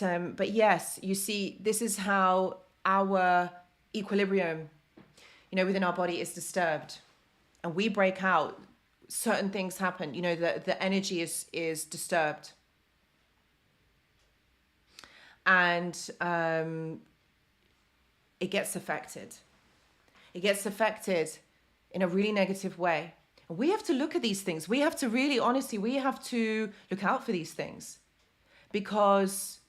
yes, you see, this is how our equilibrium, within our body is disturbed, and we break out. Certain things happen. The energy is disturbed. And it gets affected. It gets affected in a really negative way. And we have to look at these things. We have to really, honestly, we have to look out for these things, because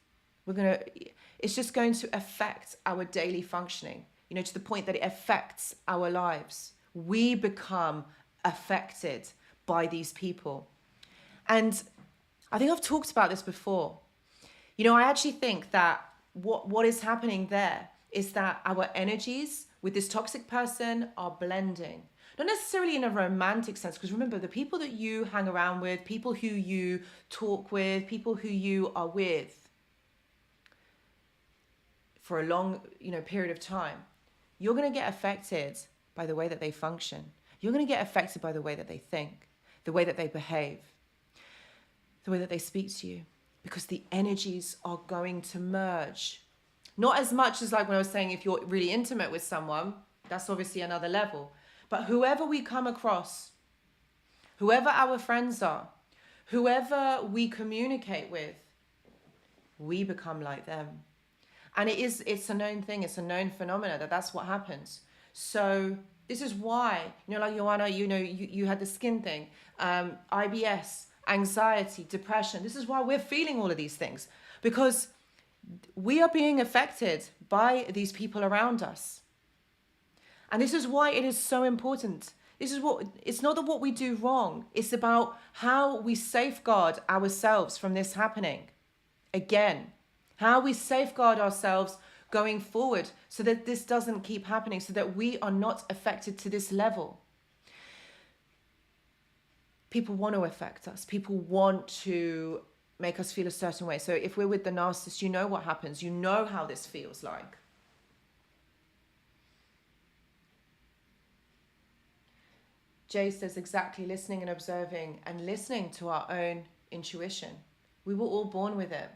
it's just going to affect our daily functioning, to the point that it affects our lives. We become affected by these people. And I think I've talked about this before. I actually think that what is happening there is that our energies with this toxic person are blending. Not necessarily in a romantic sense, because remember, the people that you hang around with, people who you talk with, people who you are with for a long, period of time, you're going to get affected by the way that they function. You're going to get affected by the way that they think, the way that they behave, the way that they speak to you. Because the energies are going to merge. Not as much as like when I was saying, if you're really intimate with someone, that's obviously another level. But whoever we come across, whoever our friends are, whoever we communicate with, we become like them. And it's a known thing. It's a known phenomena that's what happens. So this is why, like Joanna, you had the skin thing, IBS, anxiety, depression. This is why we're feeling all of these things, because we are being affected by these people around us. And this is why it is so important. It's not that what we do wrong. It's about how we safeguard ourselves from this happening Again, how we safeguard ourselves going forward so that this doesn't keep happening, so that we are not affected to this level. People want to affect us. People want to make us feel a certain way. So if we're with the narcissist, you know what happens. You know how this feels like. Jay says exactly, listening and observing and listening to our own intuition. We were all born with it.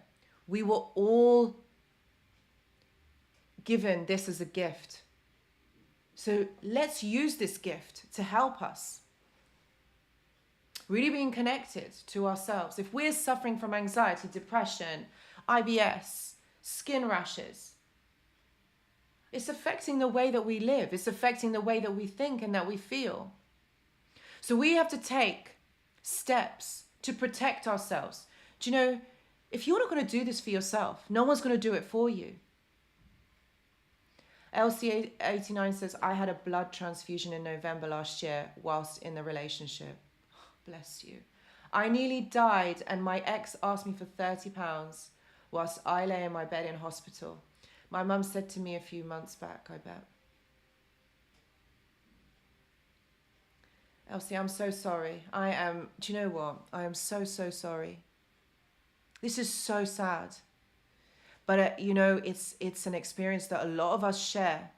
We were all given this as a gift. So let's use this gift to help us. Really being connected to ourselves. If we're suffering from anxiety, depression, IBS, skin rashes, it's affecting the way that we live. It's affecting the way that we think and that we feel. So we have to take steps to protect ourselves. Do you know, if you're not going to do this for yourself, no one's going to do it for you. LC89 says, I had a blood transfusion in November last year whilst in the relationship. Bless you. I nearly died and my ex asked me for £30 whilst I lay in my bed in hospital. My mum said to me a few months back, I bet. Elsie, I'm so sorry. Do you know what? I am so sorry. This is so sad. But, you know, it's an experience that a lot of us share.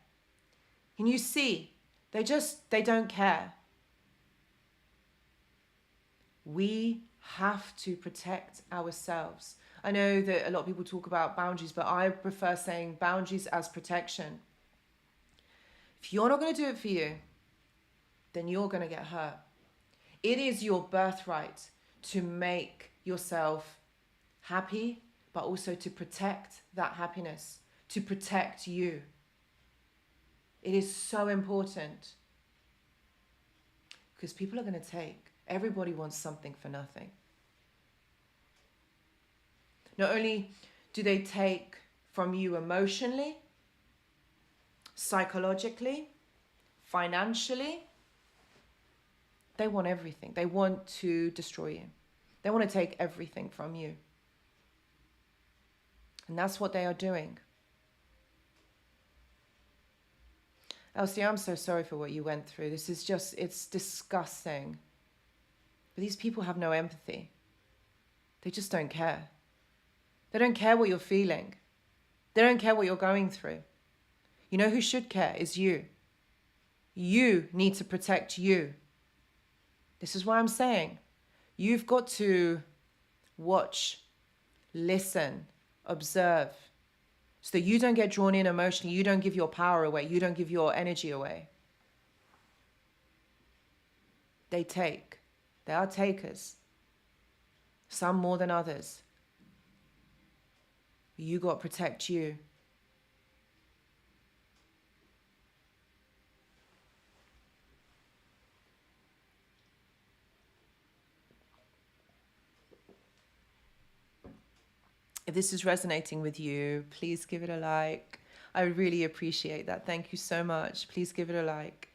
Can you see? They don't care. We have to protect ourselves. I know that a lot of people talk about boundaries, but I prefer saying boundaries as protection. If you're not going to do it for you, then you're going to get hurt. It is your birthright to make yourself happy, but also to protect that happiness, to protect you. It is so important because people are going to take. Everybody wants something for nothing. Not only do they take from you emotionally, psychologically, financially, they want everything. They want to destroy you. They want to take everything from you. And that's what they are doing. Elsie, I'm so sorry for what you went through. This is just, it's disgusting. But these people have no empathy. They just don't care. They don't care what you're feeling. They don't care what you're going through. You know who should care is you. You need to protect you. This is why I'm saying you've got to watch, listen, observe, so that you don't get drawn in emotionally. You don't give your power away. You don't give your energy away. They take. They are takers. Some more than others. You got to protect you. If this is resonating with you, please give it a like. I would really appreciate that. Thank you so much. Please give it a like.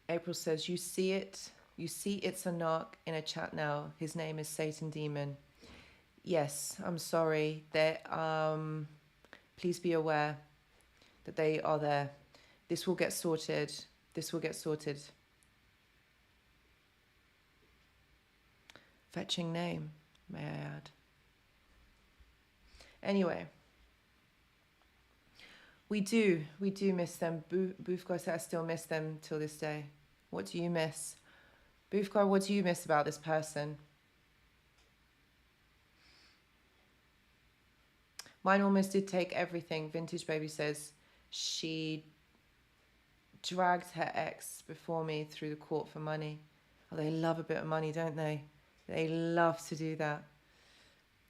April says, you see it. You see it's a narc in a chat now. His name is Satan Demon. Yes, I'm sorry. Please be aware that they are there. This will get sorted. This will get sorted. Fetching name, may I add. Anyway, we do miss them. Bufka said I still miss them till this day. What do you miss? Bufka, what do you miss about this person? Mine almost did take everything. Vintage Baby says she dragged her ex before me through the court for money. Oh, they love a bit of money, don't they? They love to do that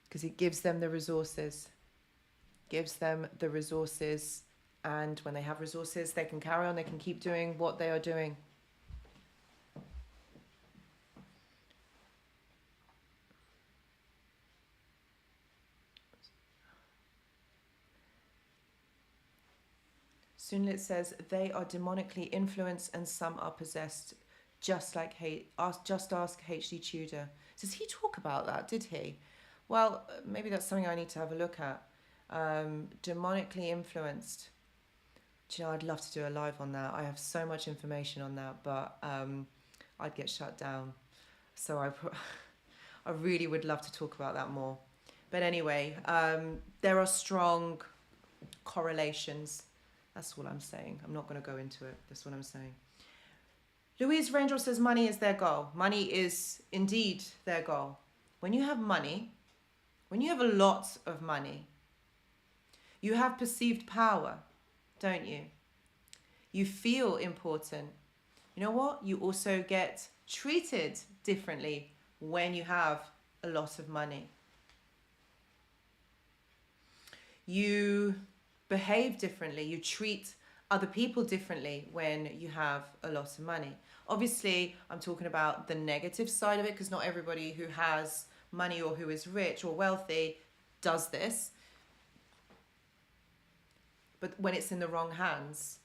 because it gives them the resources. Gives them the resources, and when they have resources, they can carry on. They can keep doing what they are doing. Sunlit says they are demonically influenced and some are possessed Just ask HD Tudor. Does he talk about that? Did he? Well, maybe that's something I need to have a look at. Demonically influenced. Do you know, I'd love to do a live on that. I have so much information on that, but I'd get shut down. So I really would love to talk about that more. But anyway, there are strong correlations. That's all I'm saying. I'm not going to go into it. That's what I'm saying. Louise Raindrop says money is their goal. Money is indeed their goal. When you have money, when you have a lot of money, you have perceived power, don't you? You feel important. You know what? You also get treated differently when you have a lot of money. You behave differently. You treat other people differently when you have a lot of money. Obviously, I'm talking about the negative side of it, because not everybody who has money or who is rich or wealthy does this. But when it's in the wrong hands,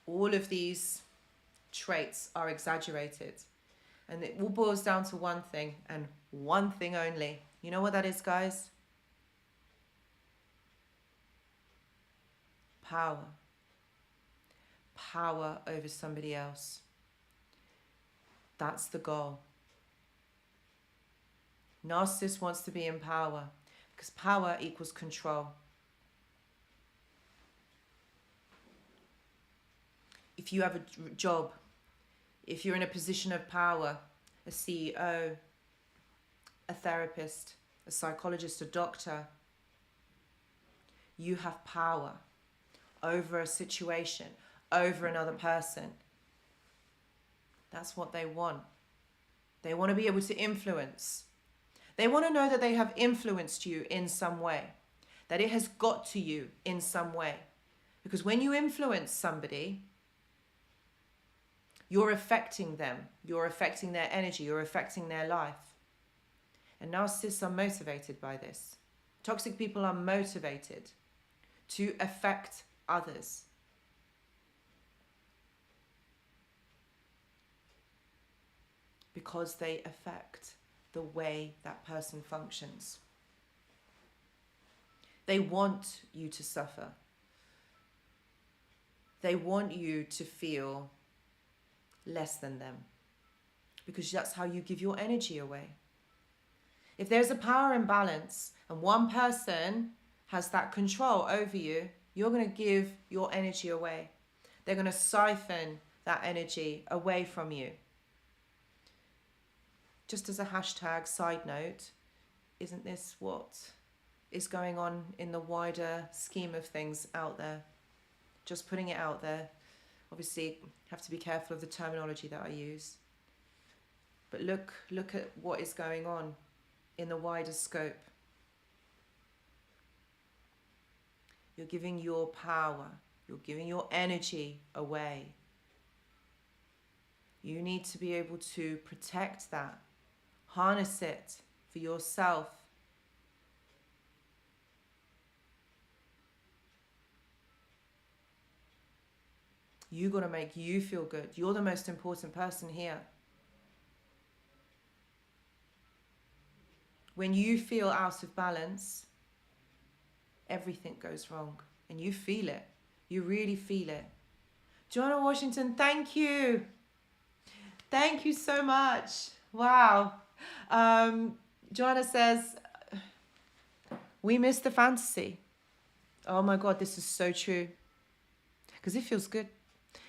all of these traits are exaggerated. And it all boils down to one thing, and one thing only. You know what that is, guys? Power. Power over somebody else. That's the goal. Narcissist wants to be in power, because power equals control. If you have a job, if you're in a position of power, a CEO, a therapist, a psychologist, a doctor, you have power over a situation, over another person. That's what they want. They want to be able to influence. They want to know that they have influenced you in some way, that it has got to you in some way. Because when you influence somebody, you're affecting them. You're affecting their energy. You're affecting their life. And narcissists are motivated by this. Toxic people are motivated to affect others. Because they affect the way that person functions. They want you to suffer. They want you to feel less than them, because that's how you give your energy away. If there's a power imbalance and one person has that control over you, you're going to give your energy away. They're going to siphon that energy away from you. Just as a hashtag side note, isn't this what is going on in the wider scheme of things out there? Just putting it out there. Obviously, have to be careful of the terminology that I use. But look at what is going on in the wider scope. You're giving your power, you're giving your energy away. You need to be able to protect that, harness it for yourself. You got to make you feel good. You're the most important person here. When you feel out of balance, everything goes wrong. And you feel it. You really feel it. Joanna Washington, thank you. Thank you so much. Wow. Joanna says, we miss the fantasy. Oh my God, this is so true. Because it feels good.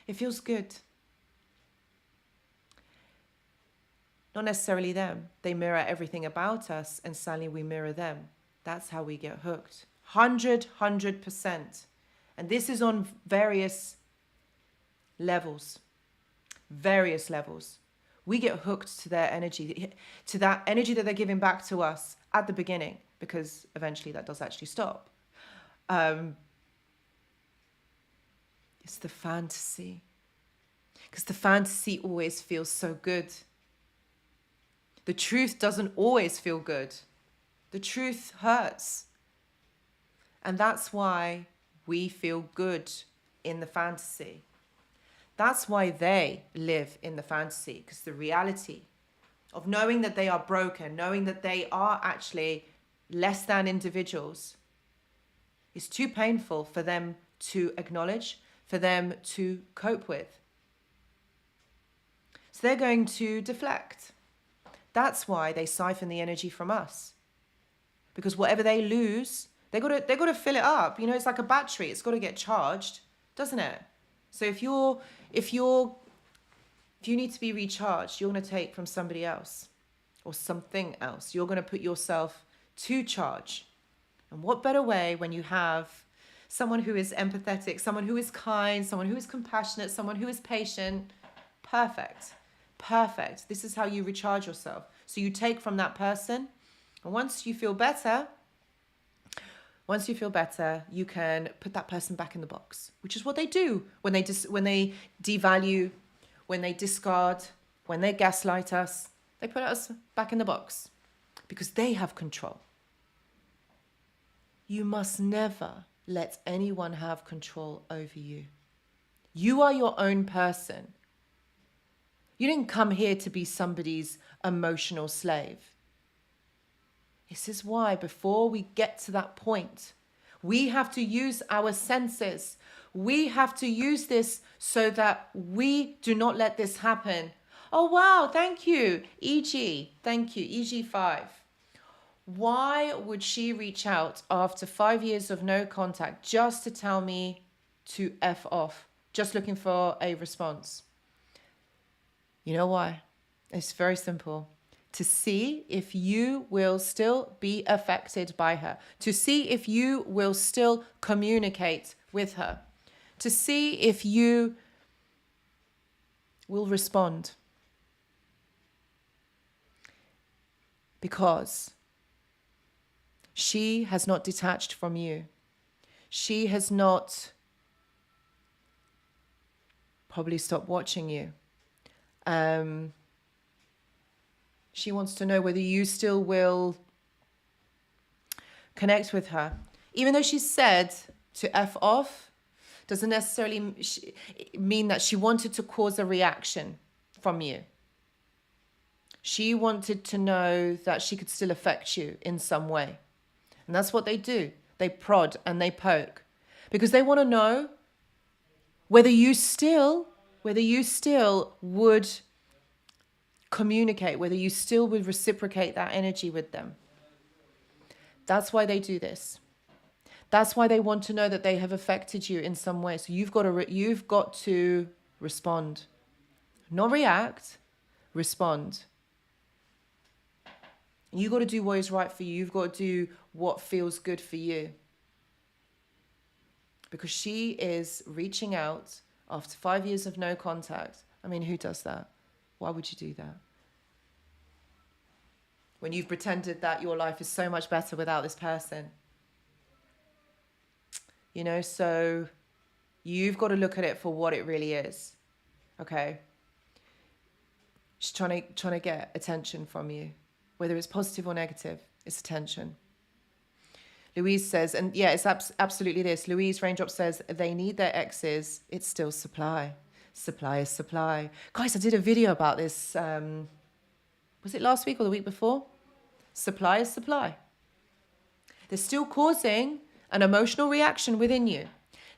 It feels good. Not necessarily them. They mirror everything about us and suddenly we mirror them. That's how we get hooked. 100%. And this is on various levels. Various levels. We get hooked to their energy, to that energy that they're giving back to us at the beginning, because eventually that does actually stop. It's the fantasy. Because the fantasy always feels so good. The truth doesn't always feel good. The truth hurts. And that's why we feel good in the fantasy. That's why they live in the fantasy, because the reality of knowing that they are broken, knowing that they are actually less than individuals, is too painful for them to acknowledge, for them to cope with. So they're going to deflect. That's why they siphon the energy from us. Because whatever they lose, they got to fill it up. You know, it's like a battery. It's got to get charged, doesn't it? So if you need to be recharged, you're going to take from somebody else or something else. You're going to put yourself to charge. And what better way when you have someone who is empathetic, someone who is kind, someone who is compassionate, someone who is patient. Perfect. Perfect. This is how you recharge yourself. So you take from that person, and once you feel better, you can put that person back in the box, which is what they do when they devalue, when they discard, when they gaslight us. They put us back in the box because they have control. You must never let anyone have control over you. You are your own person. You didn't come here to be somebody's emotional slave. This is why before we get to that point, we have to use our senses. We have to use this so that we do not let this happen. Oh, wow, thank you, EG. Thank you, EG5. Why would she reach out after 5 years of no contact just to tell me to F off, just looking for a response? You know why? It's very simple. To see if you will still be affected by her. To see if you will still communicate with her. To see if you will respond. Because she has not detached from you. She has not probably stopped watching you. She wants to know whether you still will connect with her. Even though she said to F off, doesn't necessarily mean that she wanted to cause a reaction from you. She wanted to know that she could still affect you in some way. And that's what they do. They prod and they poke. Because they want to know whether you still would communicate, whether you still would reciprocate that energy with them. That's why they do this. That's why they want to know that they have affected you in some way. So you've got to respond. Not react, respond. You've got to do what is right for you. You've got to do what feels good for you. Because she is reaching out after 5 years of no contact. I mean, who does that? Why would you do that? When you've pretended that your life is so much better without this person. You know, so you've got to look at it for what it really is. Okay? She's trying to get attention from you. Whether it's positive or negative, it's attention. Louise says, and yeah, it's absolutely this. Louise Raindrop says, they need their exes. It's still supply. Supply is supply. Guys, I did a video about this. Was it last week or the week before? Supply is supply. They're still causing an emotional reaction within you.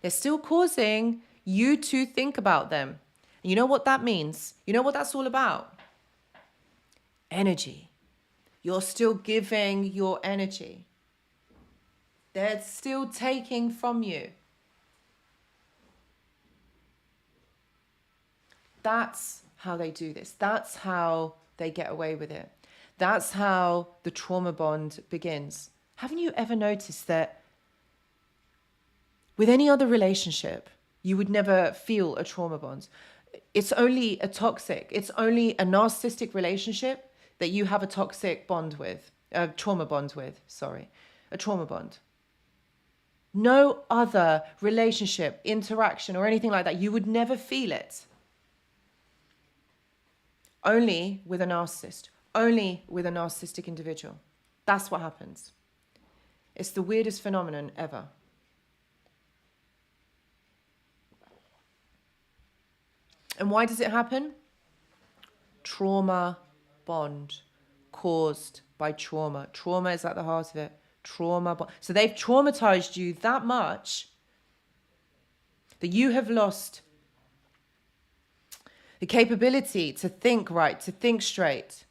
They're still causing you to think about them. And you know what that means? You know what that's all about? Energy. You're still giving your energy. They're still taking from you. That's how they do this. That's how they get away with it. That's how the trauma bond begins. Haven't you ever noticed that with any other relationship, you would never feel a trauma bond? It's only a only a narcissistic relationship that you have a toxic bond with, a trauma bond with, a trauma bond. No other relationship, interaction, or anything like that, you would never feel it. Only with a narcissist, only with a narcissistic individual. That's what happens. It's the weirdest phenomenon ever. And why does it happen? Trauma bond caused by trauma. Trauma is at the heart of it. Trauma bond. So they've traumatized you that much that you have lost the capability to think right, to think straight.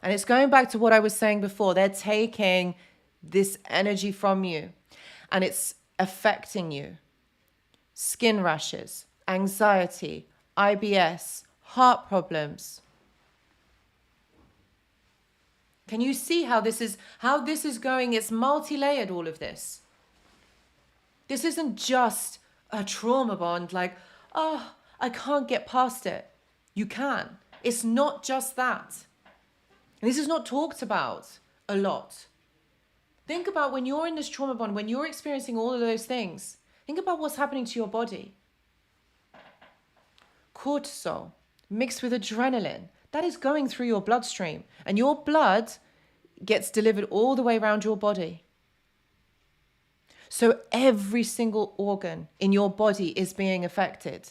And it's going back to what I was saying before. They're taking this energy from you and it's affecting you. Skin rashes, anxiety, IBS, heart problems. Can you see how this is going? It's multi-layered, all of this. This isn't just a trauma bond like, oh, I can't get past it. You can. It's not just that. And this is not talked about a lot. Think about when you're in this trauma bond, when you're experiencing all of those things, think about what's happening to your body. Cortisol mixed with adrenaline, that is going through your bloodstream. And your blood gets delivered all the way around your body. So every single organ in your body is being affected.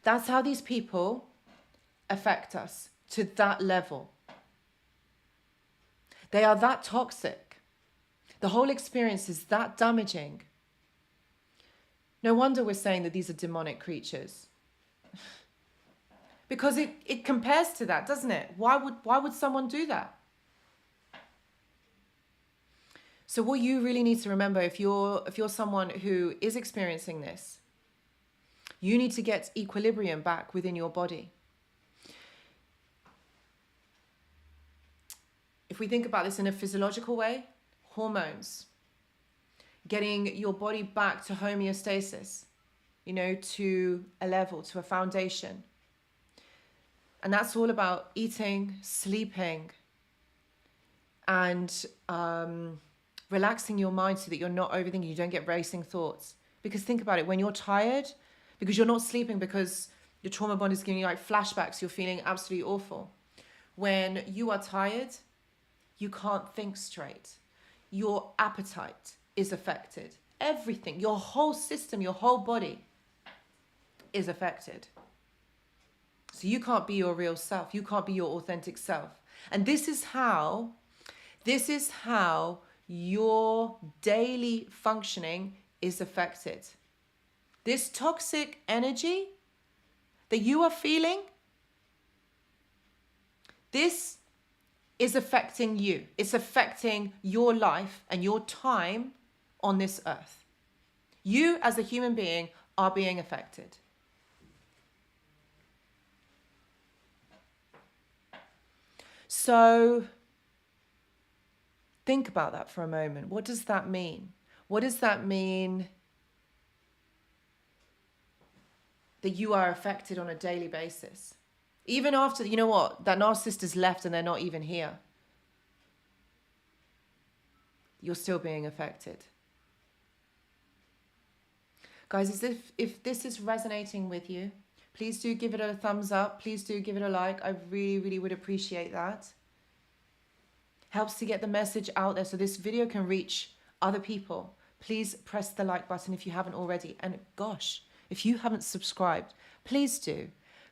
That's how these people affect us, to that level. They are that toxic. The whole experience is that damaging. No wonder we're saying that these are demonic creatures. Because it compares to that, doesn't it? Why would someone do that? So what you really need to remember, if you're someone who is experiencing this, you need to get equilibrium back within your body. If we think about this in a physiological way, hormones, getting your body back to homeostasis, to a level, to a foundation. And that's all about eating, sleeping, and relaxing your mind so that you're not overthinking, you don't get racing thoughts. Because think about it, when you're tired, because you're not sleeping, because your trauma bond is giving you like flashbacks, you're feeling absolutely awful. When you are tired, you can't think straight. Your appetite is affected. Everything, your whole system, your whole body is affected. So you can't be your real self. You can't be your authentic self. And this is how your daily functioning is affected. This toxic energy that you are feeling, this is affecting you. It's affecting your life and your time on this earth. You as a human being are being affected. So think about that for a moment. What does that mean? What does that mean that you are affected on a daily basis? Even after, that narcissist is left and they're not even here. You're still being affected. Guys, if this is resonating with you, please do give it a thumbs up. Please do give it a like. I really, really would appreciate that. Helps to get the message out there so this video can reach other people. Please press the like button if you haven't already. And gosh, if you haven't subscribed, please do.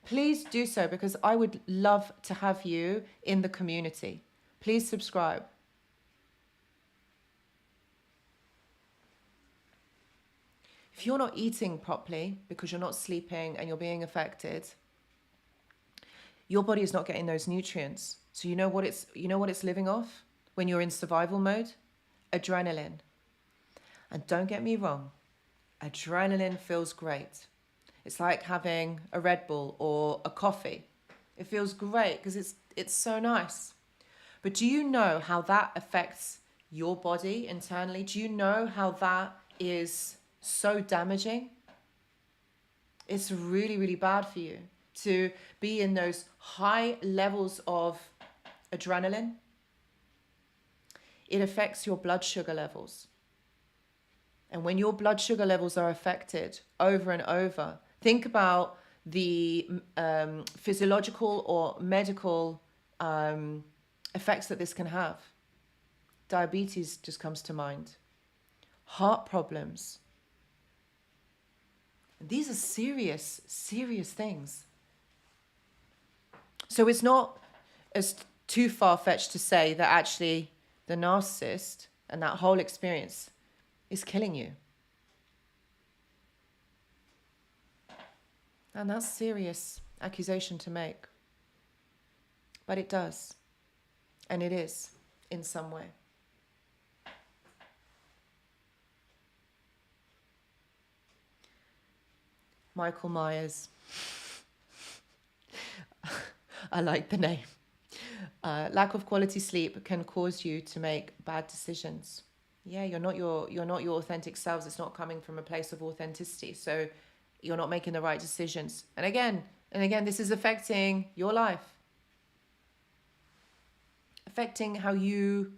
Please do so, because I would love to have you in the community. Please subscribe. If you're not eating properly because you're not sleeping and you're being affected, your body is not getting those nutrients. So you know what it's living off when you're in survival mode? Adrenaline. And don't get me wrong, adrenaline feels great. It's like having a Red Bull or a coffee. It feels great because it's so nice. But do you know how that affects your body internally? Do you know how that is so damaging? It's really, really bad for you to be in those high levels of adrenaline. It affects your blood sugar levels. And when your blood sugar levels are affected over and over, think about the physiological or medical effects that this can have. Diabetes just comes to mind. heart problems. And these are serious, serious things. So it's not as too far-fetched to say that actually the narcissist and that whole experience is killing you. And that's a serious accusation to make. But it does. And it is, in some way. Michael Myers. I like the name. Lack of quality sleep can cause you to make bad decisions. Yeah, you're not your authentic selves. It's not coming from a place of authenticity. So you're not making the right decisions. And again, this is affecting your life. Affecting how you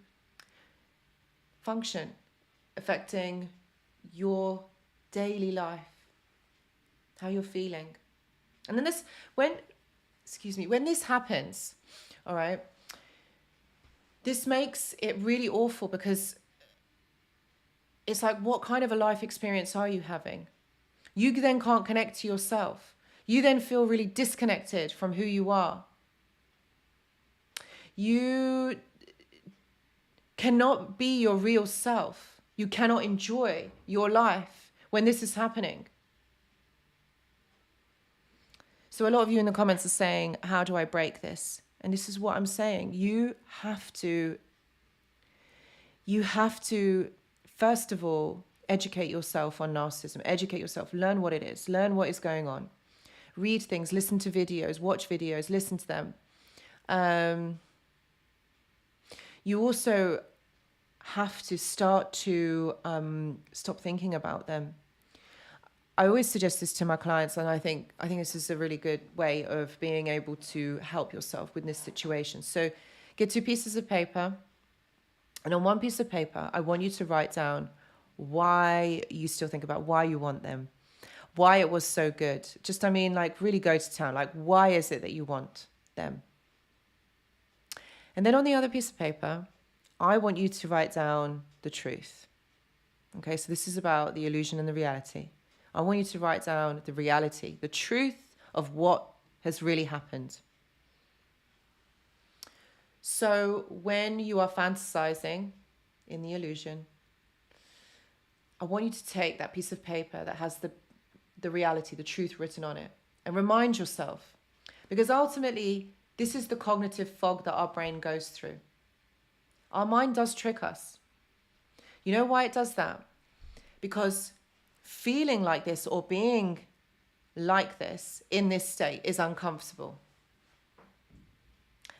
function. Affecting your daily life. How you're feeling. And then when this happens, all right, this makes it really awful because it's like, what kind of a life experience are you having? You then can't connect to yourself. You then feel really disconnected from who you are. You cannot be your real self. You cannot enjoy your life when this is happening. So a lot of you in the comments are saying, how do I break this? And this is what I'm saying. You have to, first of all, educate yourself on narcissism. Educate yourself. Learn what it is. Learn what is going on. Read things. Listen to videos. Watch videos. Listen to them. You also have to start to stop thinking about them. I always suggest this to my clients, and I think this is a really good way of being able to help yourself with this situation. So get 2 pieces of paper, and on one piece of paper, I want you to write down why you still think about why you want them, why it was so good. Just, really go to town. Like, why is it that you want them? And then on the other piece of paper, I want you to write down the truth. Okay, so this is about the illusion and the reality. I want you to write down the reality, the truth of what has really happened. So when you are fantasizing in the illusion, I want you to take that piece of paper that has the reality, the truth written on it, and remind yourself. Because ultimately, this is the cognitive fog that our brain goes through. Our mind does trick us. You know why it does that? Because feeling like this or being like this in this state is uncomfortable.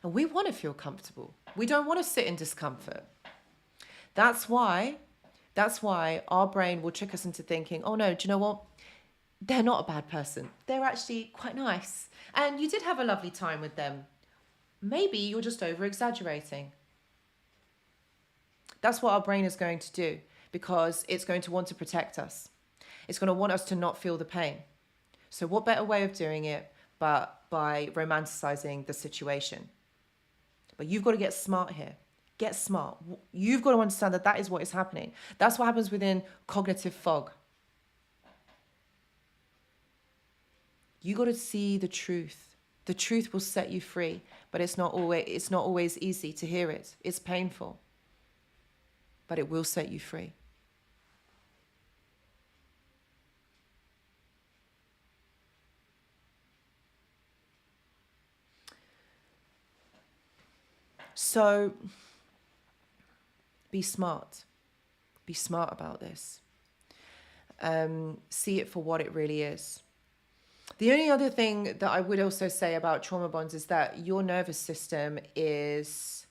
And we want to feel comfortable. We don't want to sit in discomfort. That's why our brain will trick us into thinking, oh no, do you know what? They're not a bad person. They're actually quite nice. And you did have a lovely time with them. Maybe you're just over-exaggerating. That's what our brain is going to do, because it's going to want to protect us. It's going to want us to not feel the pain. So what better way of doing it but by romanticizing the situation? But you've got to get smart here. Get smart. You've got to understand that that is what is happening. That's what happens within cognitive fog. You got to see the truth. The truth will set you free, but it's not always easy to hear it. It's painful, but it will set you free. So be smart. Be smart about this. See it for what it really is. The only other thing that I would also say about trauma bonds is that your nervous system is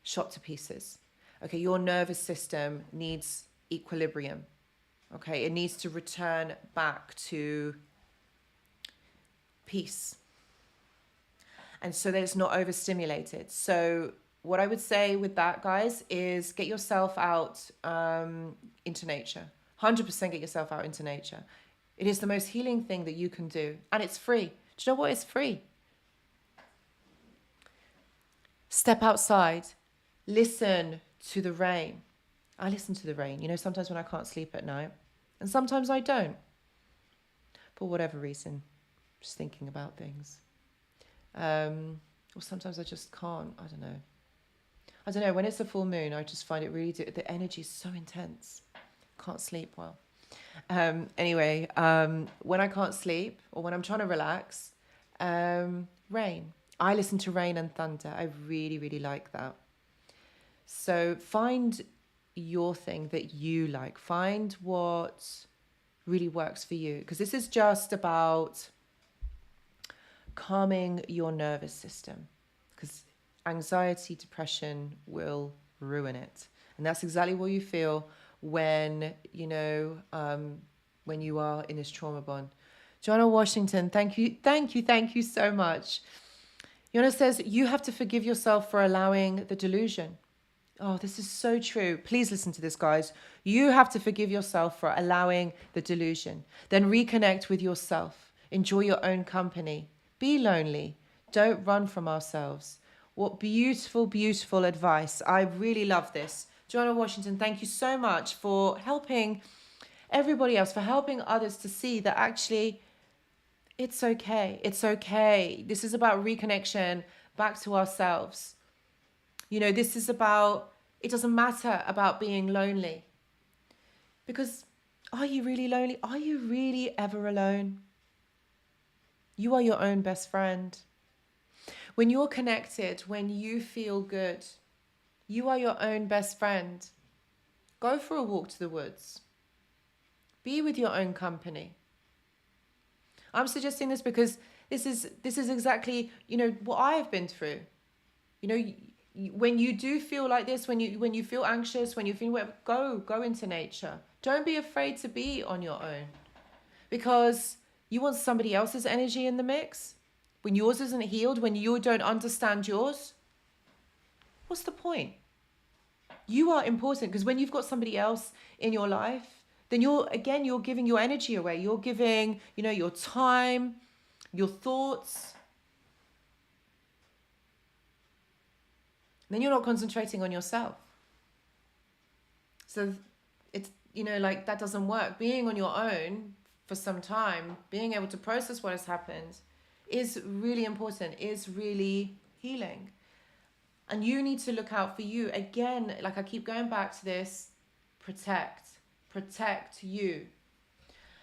shot to pieces. Okay, your nervous system needs equilibrium. Okay, it needs to return back to peace. And so that it's not overstimulated. So what I would say with that, guys, is get yourself out into nature. 100% get yourself out into nature. It is the most healing thing that you can do. And it's free. Do you know what? It's free. Step outside. Listen to the rain. I listen to the rain. You know, sometimes when I can't sleep at night, and sometimes I don't, for whatever reason, just thinking about things. Or sometimes I just can't. I don't know. I don't know. When it's a full moon, I just find it really, the energy is so intense. Can't sleep well. Anyway, when I can't sleep or when I'm trying to relax, rain. I listen to rain and thunder. I really, really like that. So find your thing that you like. Find what really works for you. Because this is just about calming your nervous system. Because anxiety, depression will ruin it. And that's exactly what you feel when, you know, when you are in this trauma bond. Joanna Washington, thank you so much. Yona says, you have to forgive yourself for allowing the delusion. Oh, this is so true. Please listen to this, guys. You have to forgive yourself for allowing the delusion. Then reconnect with yourself. Enjoy your own company. Be lonely. Don't run from ourselves. What beautiful, beautiful advice. I really love this. Joanna Washington, thank you so much for helping everybody else, for helping others to see that actually it's okay. It's okay. This is about reconnection back to ourselves. You know, this is about, it doesn't matter about being lonely. Because are you really lonely? Are you really ever alone? You are your own best friend. When you're connected, when you feel good, you are your own best friend. Go for a walk to the woods. Be with your own company. I'm suggesting this because this is exactly, you know, what I have been through. You know, when you do feel like this, when you feel anxious, when you feel whatever, go into nature. Don't be afraid to be on your own, because you want somebody else's energy in the mix. When yours isn't healed, when you don't understand yours, what's the point? You are important, because when you've got somebody else in your life, then you're giving your energy away. You're giving, you know, your time, your thoughts. Then you're not concentrating on yourself. So it's, you know, like that doesn't work. Being on your own for some time, being able to process what has happened is really important, is really healing. And you need to look out for you. Again, like I keep going back to this, protect you.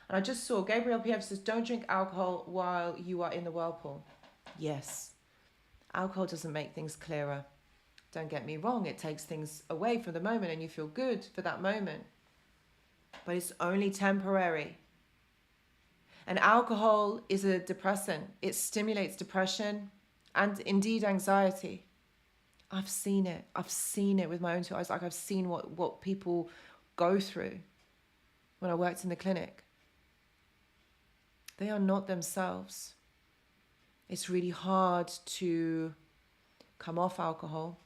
And I just saw Gabriel PF says, don't drink alcohol while you are in the whirlpool. Yes, alcohol doesn't make things clearer. Don't get me wrong, it takes things away from the moment and you feel good for that moment. But it's only temporary. And alcohol is a depressant. It stimulates depression and indeed anxiety. I've seen it. I've seen it with my own two eyes. Like I've seen what people go through when I worked in the clinic. They are not themselves. It's really hard to come off alcohol,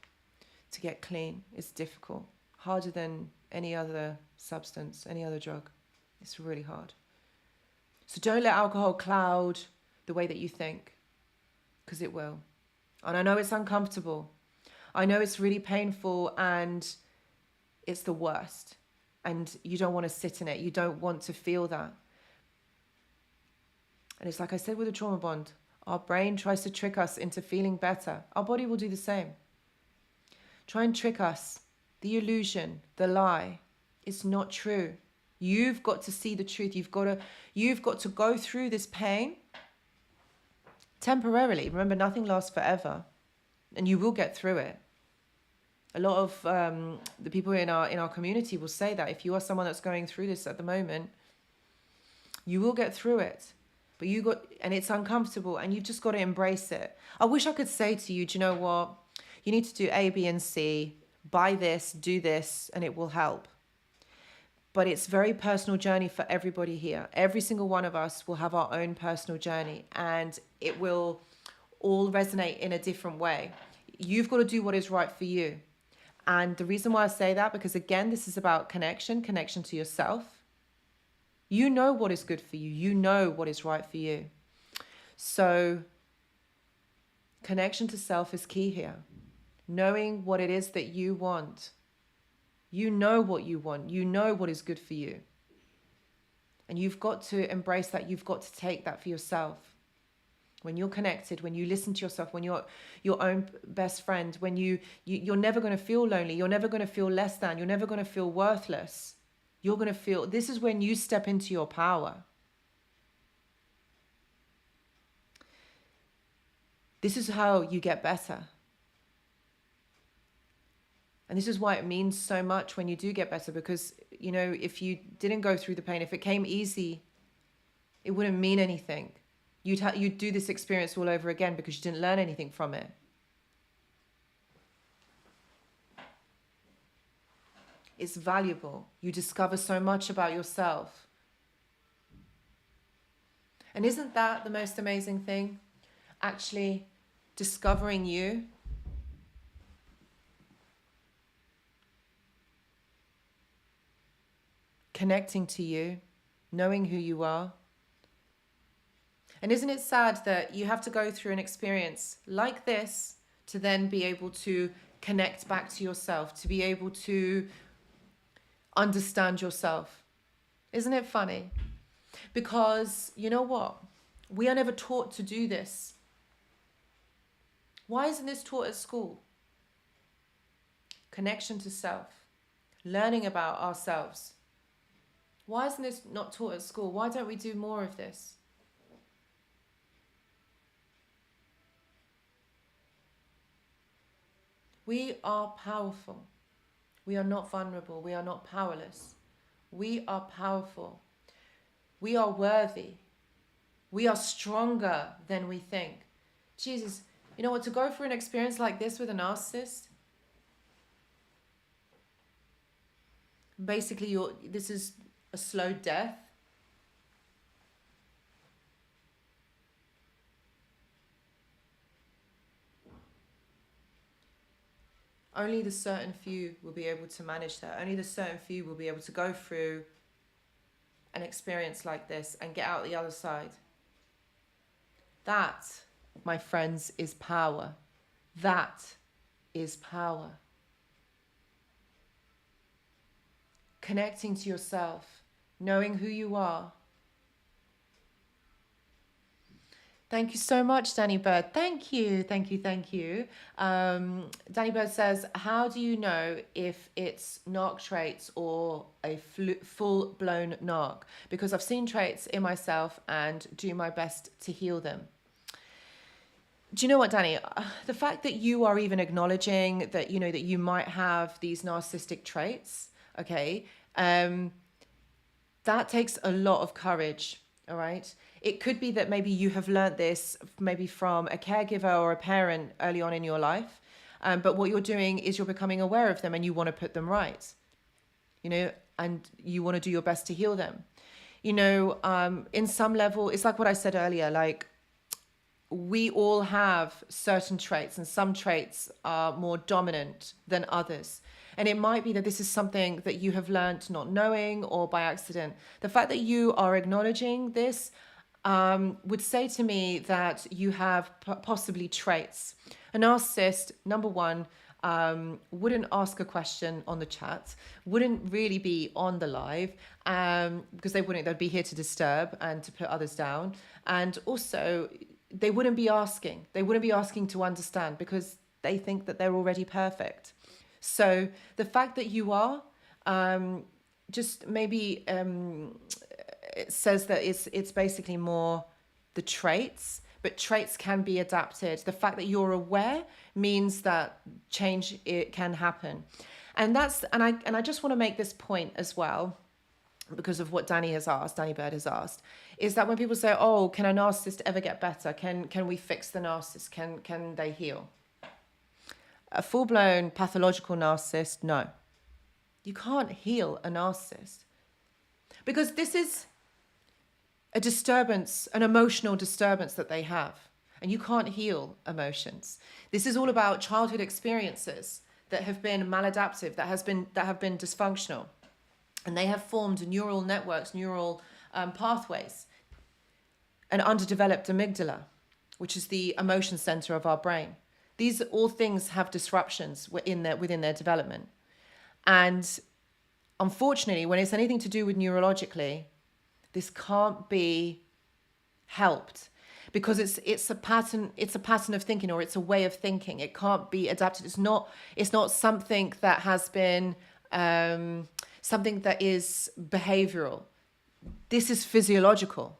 to get clean. It's difficult. Harder than any other substance, any other drug. It's really hard. So don't let alcohol cloud the way that you think, because it will. And I know it's uncomfortable. I know it's really painful and it's the worst. And you don't want to sit in it. You don't want to feel that. And it's like I said with the trauma bond, our brain tries to trick us into feeling better. Our body will do the same. Try and trick us. The illusion, the lie. It's not true. You've got to see the truth. You've got to go through this pain temporarily. Remember, nothing lasts forever. And you will get through it. A lot of the people in our community will say that if you are someone that's going through this at the moment, you will get through it. But and it's uncomfortable, and you've just got to embrace it. I wish I could say to you, do you know what? You need to do A, B, and C. Buy this, do this, and it will help. But it's a very personal journey for everybody here. Every single one of us will have our own personal journey, and it will all resonate in a different way. You've got to do what is right for you. And the reason why I say that, because again, this is about connection to yourself. You know what is good for you. You know what is right for you. So connection to self is key here. Knowing what it is that you want. You know what you want. You know what is good for you. And you've got to embrace that. You've got to take that for yourself. When you're connected, when you listen to yourself, when you're your own best friend, when you're never going to feel lonely. You're never going to feel less than. You're never going to feel worthless. You're going to feel, this is when you step into your power. This is how you get better. And this is why it means so much when you do get better, because, you know, if you didn't go through the pain, if it came easy, it wouldn't mean anything. You'd do this experience all over again because you didn't learn anything from it. It's valuable. You discover so much about yourself. And isn't that the most amazing thing? Actually, discovering you. Connecting to you, knowing who you are. And isn't it sad that you have to go through an experience like this to then be able to connect back to yourself, to be able to understand yourself? Isn't it funny? Because you know what? We are never taught to do this. Why isn't this taught at school? Connection to self, learning about ourselves. Why isn't this not taught at school? Why don't we do more of this? We are powerful. We are not vulnerable. We are not powerless. We are powerful. We are worthy. We are stronger than we think. Jesus, you know what? To go through an experience like this with a narcissist, basically this is a slow death. Only the certain few will be able to manage that. Only the certain few will be able to go through an experience like this and get out the other side. That, my friends, is power. That is power. Connecting to yourself, knowing who you are. Thank you so much, Danny Bird. Thank you, thank you, thank you. Danny Bird says, how do you know if it's narc traits or a full-blown narc? Because I've seen traits in myself and do my best to heal them. Do you know what, Danny? The fact that you are even acknowledging that, you know, that you might have these narcissistic traits, okay, that takes a lot of courage, all right? It could be that maybe you have learned this maybe from a caregiver or a parent early on in your life, but what you're doing is you're becoming aware of them and you want to put them right, you know, and you want to do your best to heal them. You know, in some level, it's like what I said earlier, like we all have certain traits and some traits are more dominant than others. And it might be that this is something that you have learned not knowing or by accident. The fact that you are acknowledging this would say to me that you have possibly traits. A narcissist, number one, wouldn't ask a question on the chat, wouldn't really be on the live, because they'd be here to disturb and to put others down. And also, they wouldn't be asking to understand because they think that they're already perfect. So the fact that you are, just maybe it says that it's basically more the traits, but traits can be adapted. The fact that you're aware means that change it can happen. And I just want to make this point as well, because of what Danny Bird has asked, is that when people say, oh, can a narcissist ever get better? Can we fix the narcissist? Can they heal? A full-blown pathological narcissist, no. You can't heal a narcissist. Because this is a disturbance, an emotional disturbance that they have. And you can't heal emotions. This is all about childhood experiences that have been maladaptive, that have been dysfunctional. And they have formed neural networks, neural pathways. An underdeveloped amygdala, which is the emotion center of our brain. These all things have disruptions within their development. And unfortunately, when it's anything to do with neurologically, this can't be helped because it's a pattern of thinking, or it's a way of thinking. It can't be adapted. It's not something that has been something that is behavioral. This is physiological.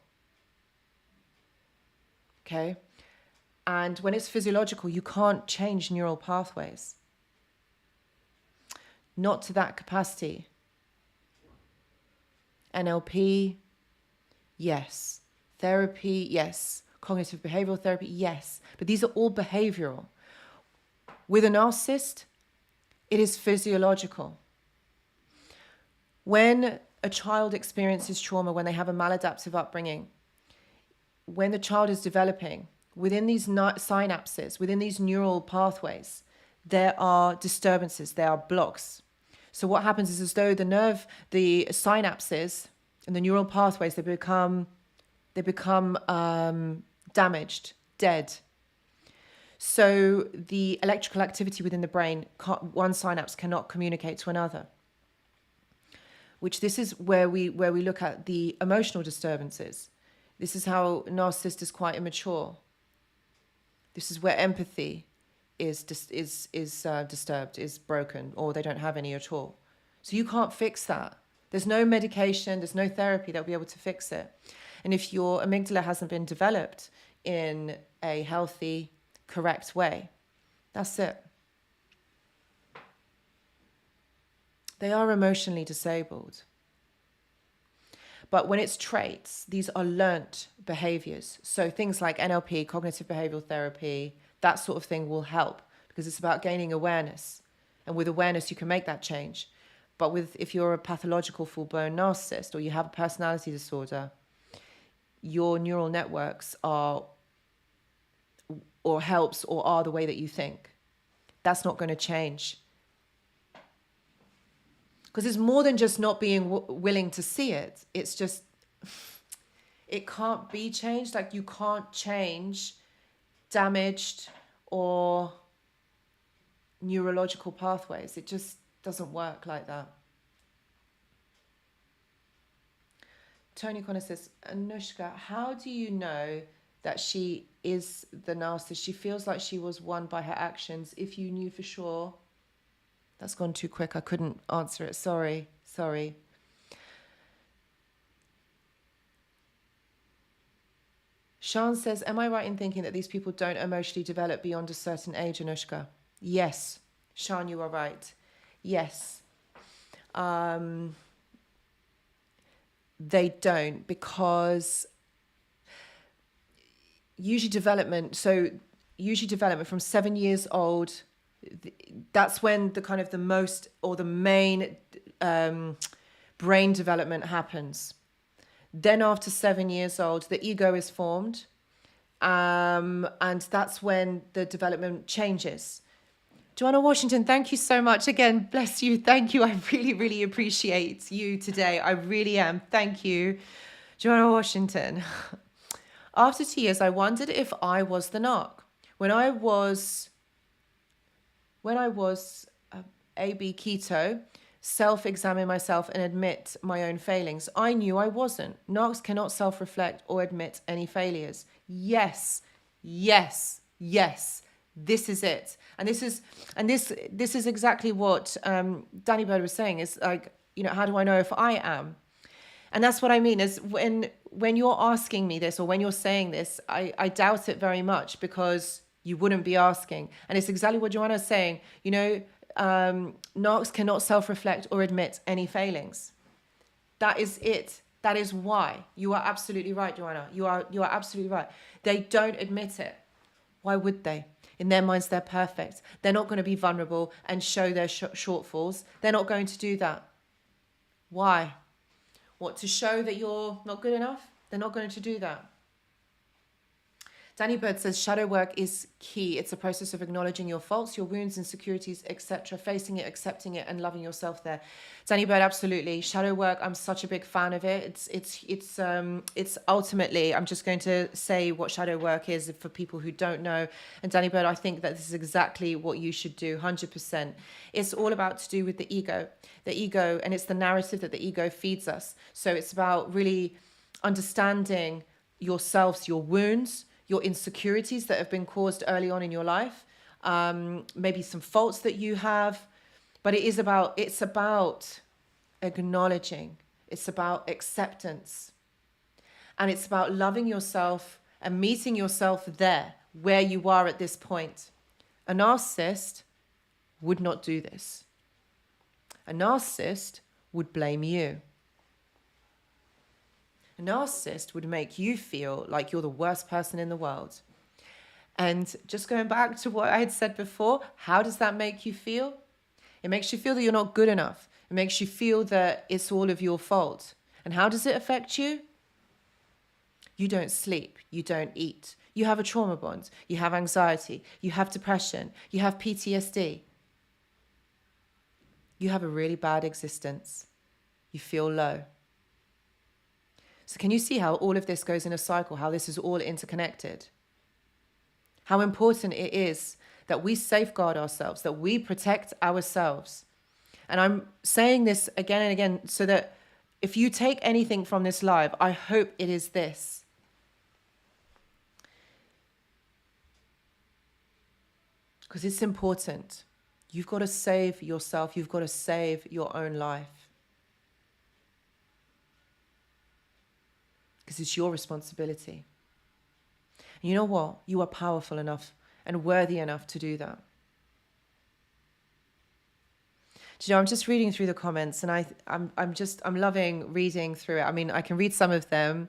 Okay? And when it's physiological, you can't change neural pathways. Not to that capacity. NLP, yes. Therapy, yes. Cognitive behavioral therapy, yes. But these are all behavioral. With a narcissist, it is physiological. When a child experiences trauma, when they have a maladaptive upbringing, when the child is developing, within these synapses, within these neural pathways, there are disturbances, there are blocks. So what happens is, as though the synapses and the neural pathways, they become damaged, dead. So the electrical activity within the brain, one synapse cannot communicate to another. Which this is where we look at the emotional disturbances. This is how narcissist is quite immature. This is where empathy is disturbed, is broken, or they don't have any at all. So you can't fix that. There's no medication, there's no therapy that will be able to fix it. And if your amygdala hasn't been developed in a healthy, correct way, that's it. They are emotionally disabled. But when it's traits, these are learnt behaviors. So things like NLP, cognitive behavioral therapy, that sort of thing will help, because it's about gaining awareness. And with awareness, you can make that change. But if you're a pathological full-blown narcissist, or you have a personality disorder, your neural networks are the way that you think. That's not going to change. Because it's more than just not being willing to see it. It's just, it can't be changed. Like, you can't change damaged or neurological pathways. It just doesn't work like that. Tony Connor says, Anushka, how do you know that she is the narcissist? She feels like she was won by her actions. If you knew for sure. That's gone too quick. I couldn't answer it. Sorry. Sean says, am I right in thinking that these people don't emotionally develop beyond a certain age, Anushka? Yes. Sean, you are right. Yes. They don't, because usually development from 7 years old, that's when the most or the main brain development happens. Then after 7 years old, the ego is formed, and that's when the development changes. Joanna Washington, thank you so much again. Bless you. Thank you. I really, really appreciate you today. I really am. Thank you, Joanna Washington. After 2 years, I wondered if I was the narc. When I was AB keto, self-examine myself and admit my own failings, I knew I wasn't. Narcs cannot self-reflect or admit any failures. Yes. This is it. And this is exactly what Danny Bird was saying. Is like, how do I know if I am? And that's what I mean, is when you're asking me this, or when you're saying this, I doubt it very much, because you wouldn't be asking. And it's exactly what Joanna's saying. Narcs cannot self-reflect or admit any failings. That is it. That is why. You are absolutely right, Joanna. You are absolutely right. They don't admit it. Why would they? In their minds, they're perfect. They're not going to be vulnerable and show their shortfalls. They're not going to do that. Why? What, to show that you're not good enough? They're not going to do that. Danny Bird says shadow work is key. It's a process of acknowledging your faults, your wounds, insecurities, etc., facing it, accepting it, and loving yourself there. Danny Bird, absolutely. Shadow work, I'm such a big fan of it. It's ultimately, I'm just going to say what shadow work is for people who don't know. And Danny Bird, I think that this is exactly what you should do, 100%. It's all about to do with the ego, and it's the narrative that the ego feeds us. So it's about really understanding yourselves, your wounds, your insecurities that have been caused early on in your life, maybe some faults that you have, but it's about acknowledging, it's about acceptance, and it's about loving yourself and meeting yourself there where you are at this point. A narcissist would not do this. A narcissist would blame you. A narcissist would make you feel like you're the worst person in the world. And just going back to what I had said before, how does that make you feel? It makes you feel that you're not good enough. It makes you feel that it's all of your fault. And how does it affect you? You don't sleep. You don't eat. You have a trauma bond. You have anxiety. You have depression. You have PTSD. You have a really bad existence. You feel low. So can you see how all of this goes in a cycle, how this is all interconnected? How important it is that we safeguard ourselves, that we protect ourselves. And I'm saying this again and again so that if you take anything from this live, I hope it is this. Because it's important. You've got to save yourself. You've got to save your own life. Because it's your responsibility. And you know what? You are powerful enough and worthy enough to do that. Do you know, I'm just reading through the comments, and I'm loving reading through it. I mean, I can read some of them,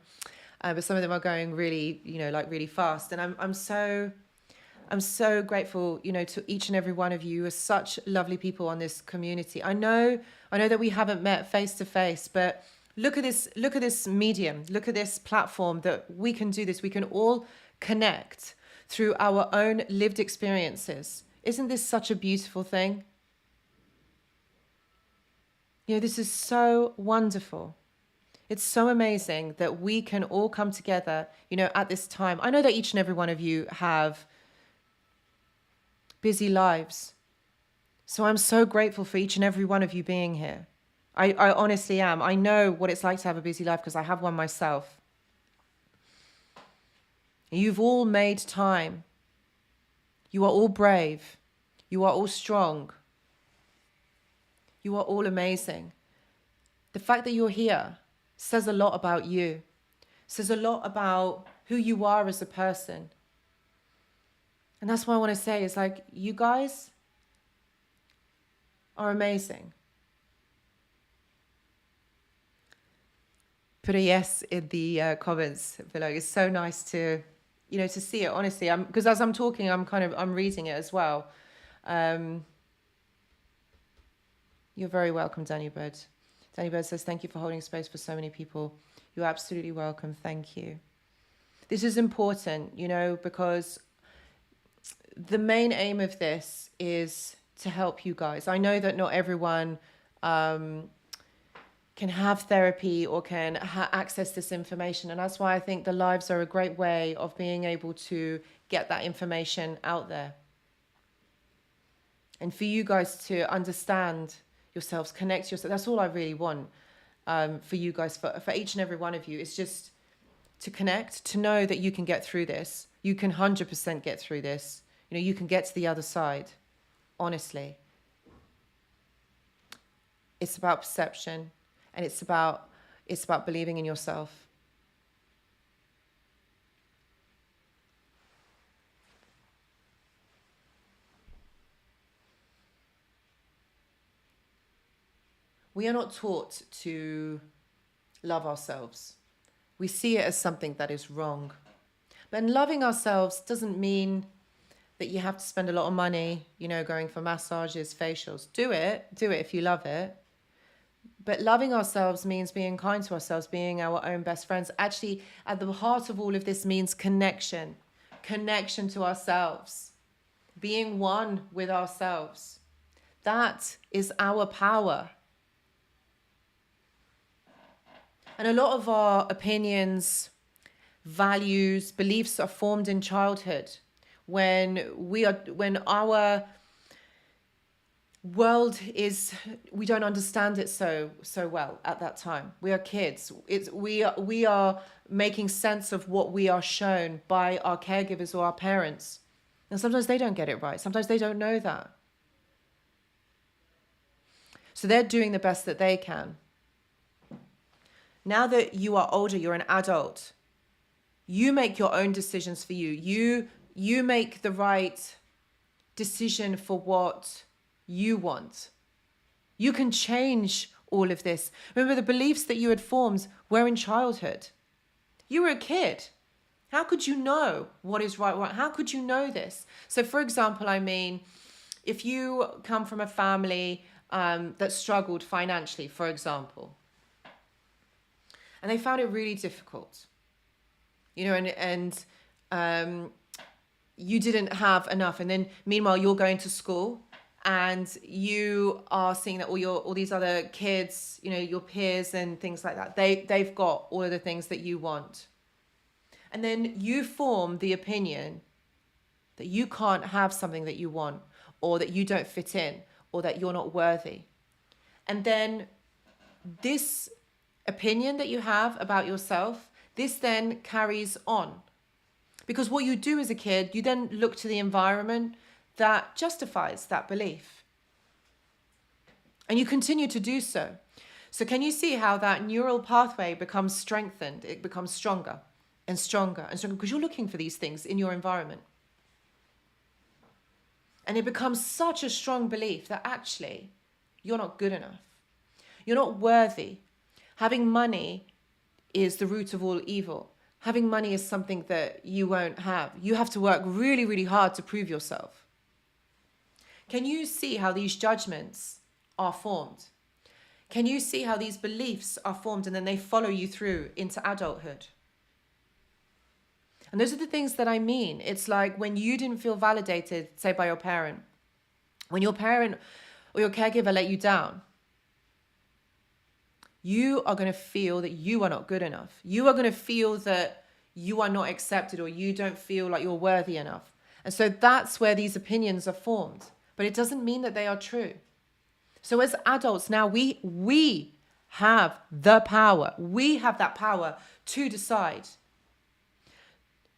but some of them are going really, like really fast. And I'm so grateful, to each and every one of you. You are such lovely people on this community. I know that we haven't met face to face, but look at this medium, look at this platform that we can do this. We can all connect through our own lived experiences. Isn't this such a beautiful thing? This is so wonderful. It's so amazing that we can all come together, at this time. I know that each and every one of you have busy lives. So I'm so grateful for each and every one of you being here. I honestly am. I know what it's like to have a busy life because I have one myself. You've all made time. You are all brave. You are all strong. You are all amazing. The fact that you're here says a lot about you. Says a lot about who you are as a person. And that's what I want to say is like, you guys are amazing. Put a yes in the comments below. It's so nice to, to see it, honestly. Because as I'm talking, I'm reading it as well. You're very welcome, Danny Bird. Danny Bird says, thank you for holding space for so many people. You're absolutely welcome. Thank you. This is important, because the main aim of this is to help you guys. I know that not everyone can have therapy or can access this information. And that's why I think the lives are a great way of being able to get that information out there. And for you guys to understand yourselves, connect yourself. That's all I really want for you guys, for each and every one of you. It's just to connect, to know that you can get through this. You can 100% get through this. You can get to the other side, honestly. It's about perception. And it's about believing in yourself. We are not taught to love ourselves. We see it as something that is wrong. But loving ourselves doesn't mean that you have to spend a lot of money, going for massages, facials. Do it if you love it. But loving ourselves means being kind to ourselves, being our own best friends. Actually, at the heart of all of this means connection. connection to ourselves, being one with ourselves. That is our power. And a lot of our opinions, values, beliefs are formed in childhood when our world is, we don't understand it so well at that time. We are kids. We are making sense of what we are shown by our caregivers or our parents. And sometimes they don't get it right. Sometimes they don't know that. So they're doing the best that they can. Now that you are older, you're an adult. You make your own decisions for you. You make the right decision for what you want. You can change all of this. Remember, the beliefs that you had formed were in childhood. You were a kid. How could you know what is right? How could you know this? So, for example, I mean, if you come from a family that struggled financially, for example, and they found it really difficult, you know, and you didn't have enough, and then meanwhile you're going to school and you are seeing that all these other kids, you know, your peers and things like that, they've got all of the things that you want. And then you form the opinion that you can't have something that you want, or that you don't fit in, or that you're not worthy. And then this opinion that you have about yourself, this then carries on. Because what you do as a kid, you then look to the environment that justifies that belief. And you continue to do so. So can you see how that neural pathway becomes strengthened? It becomes stronger and stronger and stronger because you're looking for these things in your environment. And it becomes such a strong belief that actually you're not good enough. You're not worthy. Having money is the root of all evil. Having money is something that you won't have. You have to work really, really hard to prove yourself. Can you see how these judgments are formed? Can you see how these beliefs are formed and then they follow you through into adulthood? And those are the things that I mean. It's like when you didn't feel validated, say by your parent, when your parent or your caregiver let you down, you are going to feel that you are not good enough. You are going to feel that you are not accepted, or you don't feel like you're worthy enough. And so that's where these opinions are formed. But it doesn't mean that they are true. So as adults now, we have the power. We have that power to decide.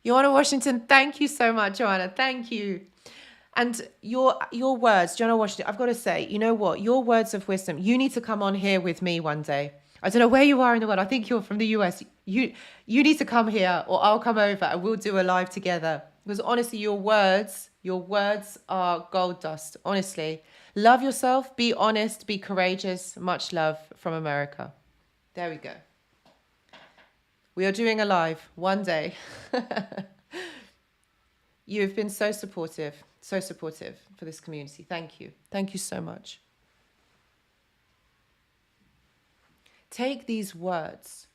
Joanna Washington, thank you so much, Joanna. Thank you. And your words, Joanna Washington, I've got to say, you know what? Your words of wisdom, you need to come on here with me one day. I don't know where you are in the world. I think you're from the US. You need to come here, or I'll come over and we'll do a live together. Because honestly, your words are gold dust. Honestly, love yourself, be honest, be courageous. Much love from America. There we go. We are doing a live one day. You've been so supportive for this community. Thank you. Thank you so much. Take these words,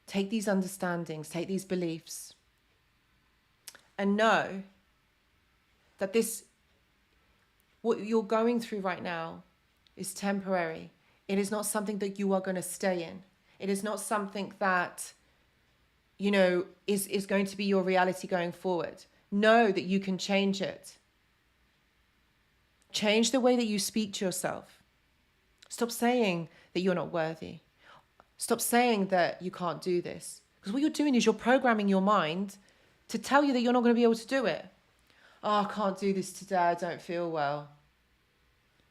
take these understandings, take these beliefs, and know that what you're going through right now is temporary. It is not something that you are going to stay in. It is not something that, you know, is going to be your reality going forward. Know that you can change it. Change the way that you speak to yourself. Stop saying that you're not worthy. Stop saying that you can't do this. Because what you're doing is you're programming your mind to tell you that you're not going to be able to do it. Oh, I can't do this today. I don't feel well.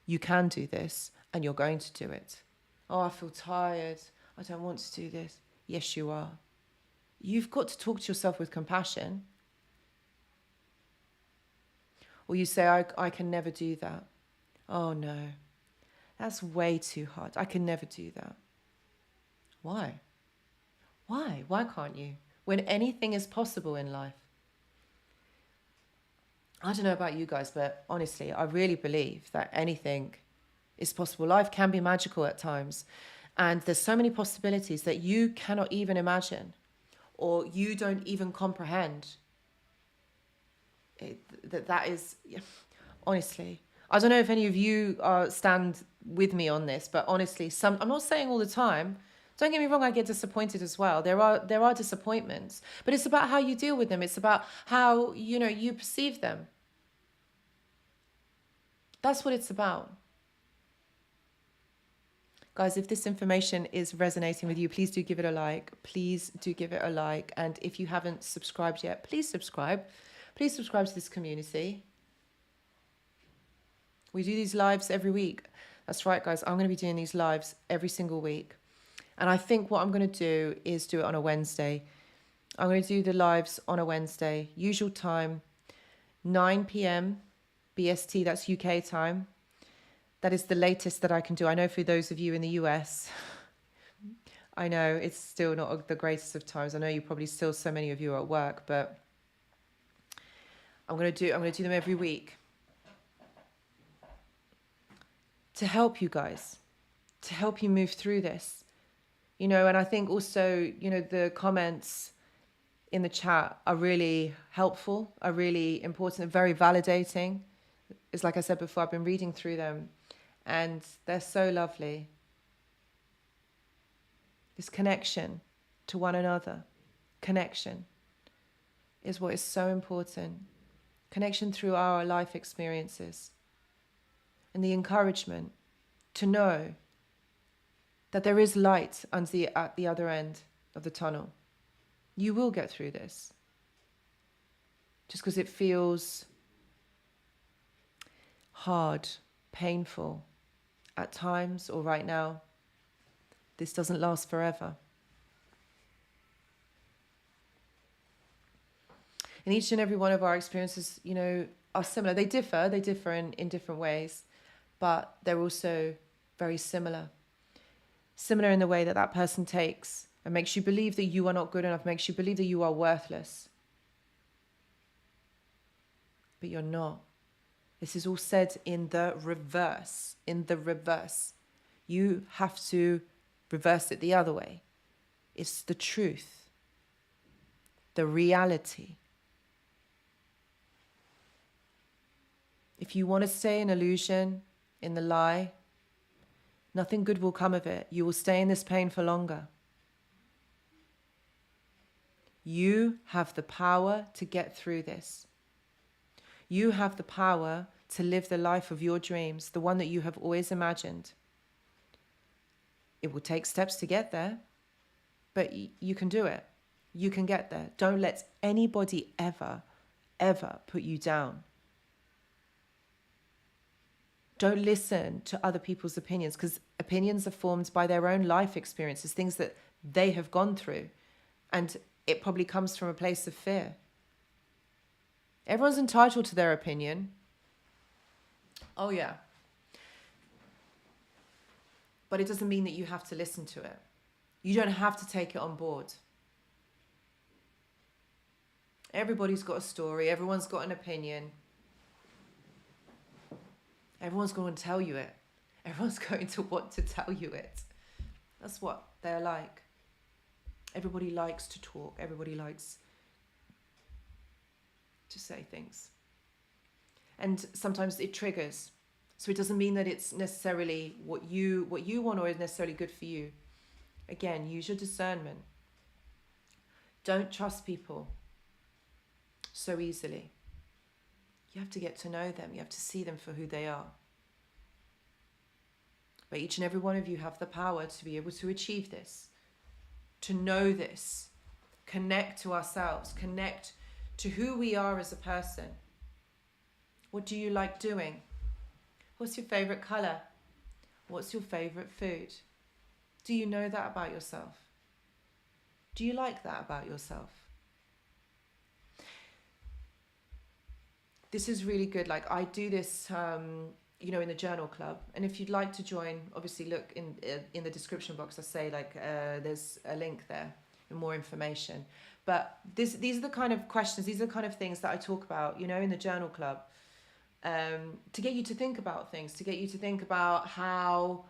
You can do this, and you're going to do it. Oh, I feel tired. I don't want to do this. Yes, you are. You've got to talk to yourself with compassion. Or you say, I can never do that. Oh, no. That's way too hard. I can never do that. Why? Why? Why can't you? When anything is possible in life. I don't know about you guys, but honestly, I really believe that anything is possible. Life can be magical at times. And there's so many possibilities that you cannot even imagine, or you don't even comprehend. that is, honestly, I don't know if any of you stand with me on this, but honestly, I'm not saying all the time. Don't get me wrong, I get disappointed as well. There are disappointments, but it's about how you deal with them. It's about how, you perceive them. That's what it's about. Guys, if this information is resonating with you, please do give it a like. Please do give it a like. And if you haven't subscribed yet, please subscribe. Please subscribe to this community. We do these lives every week. That's right, guys. I'm going to be doing these lives every single week. And I think what I'm going to do is do it on a Wednesday. I'm going to do the lives on a Wednesday. Usual time, 9 p.m. BST, that's UK time. That is the latest that I can do. I know for those of you in the US, I know it's still not the greatest of times. I know you probably still, so many of you are at work, but I'm going to do them every week to help you guys, to help you move through this. And I think also, the comments in the chat are really helpful, are really important, and very validating. It's like I said before, I've been reading through them and they're so lovely. This connection to one another, connection is what is so important. Connection through our life experiences and the encouragement to know that there is light at the other end of the tunnel. You will get through this. Just because it feels hard, painful at times or right now, this doesn't last forever. And each and every one of our experiences, are similar. They differ in different ways, but they're also very similar. Similar in the way that person takes and makes you believe that you are not good enough, makes you believe that you are worthless. But you're not. This is all said in the reverse. You have to reverse it the other way. It's the truth, the reality. If you want to stay in illusion, in the lie, nothing good will come of it. You will stay in this pain for longer. You have the power to get through this. You have the power to live the life of your dreams, the one that you have always imagined. It will take steps to get there, but you can do it. You can get there. Don't let anybody ever put you down. Don't listen to other people's opinions, because opinions are formed by their own life experiences, things that they have gone through. And it probably comes from a place of fear. Everyone's entitled to their opinion. Oh, yeah. But it doesn't mean that you have to listen to it. You don't have to take it on board. Everybody's got a story. Everyone's got an opinion. Everyone's going to tell you it. Everyone's going to want to tell you it. That's what they're like. Everybody likes to talk. Everybody likes to say things. And sometimes it triggers. So it doesn't mean that it's necessarily what you want or is necessarily good for you. Again, use your discernment. Don't trust people so easily. You have to get to know them. You have to see them for who they are. But each and every one of you have the power to be able to achieve this, to know this, connect to ourselves, connect to who we are as a person. What do you like doing? What's your favorite color? What's your favorite food? Do you know that about yourself? Do you like that about yourself? This is really good. Like, I do this, in the journal club. And if you'd like to join, obviously look in the description box. I say there's a link there and more information. But these are the kind of questions, these are the kind of things that I talk about, in the journal club, to get you to think about things, to get you to think about how,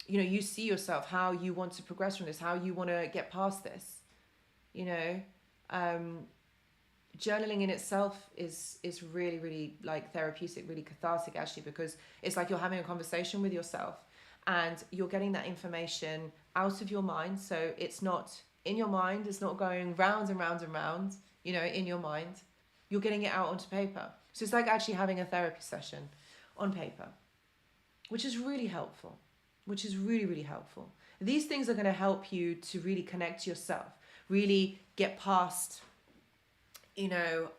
you see yourself, how you want to progress from this, how you want to get past this, journaling in itself is really, really like therapeutic, really cathartic actually, because it's like you're having a conversation with yourself and you're getting that information out of your mind. So it's not in your mind, it's not going round and round and round, you know, in your mind. You're getting it out onto paper. So it's like actually having a therapy session on paper, which is really helpful, which is really, really helpful. These things are going to help you to really connect to yourself, really get past, you know,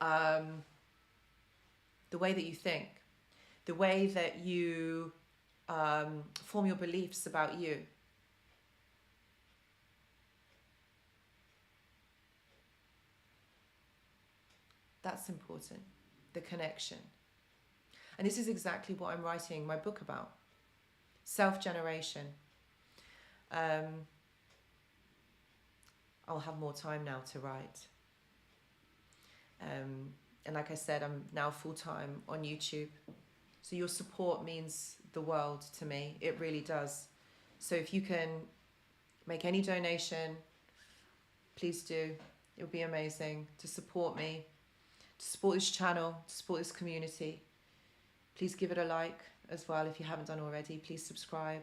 the way that you think, the way that you form your beliefs about you. That's important, the connection. And this is exactly what I'm writing my book about, self-generation. I'll have more time now to write. And like I said, I'm now full-time on YouTube. So your support means the world to me. It really does. So if you can make any donation, please do. It would be amazing to support me, to support this channel, to support this community. Please give it a like as well if you haven't done already. Please subscribe.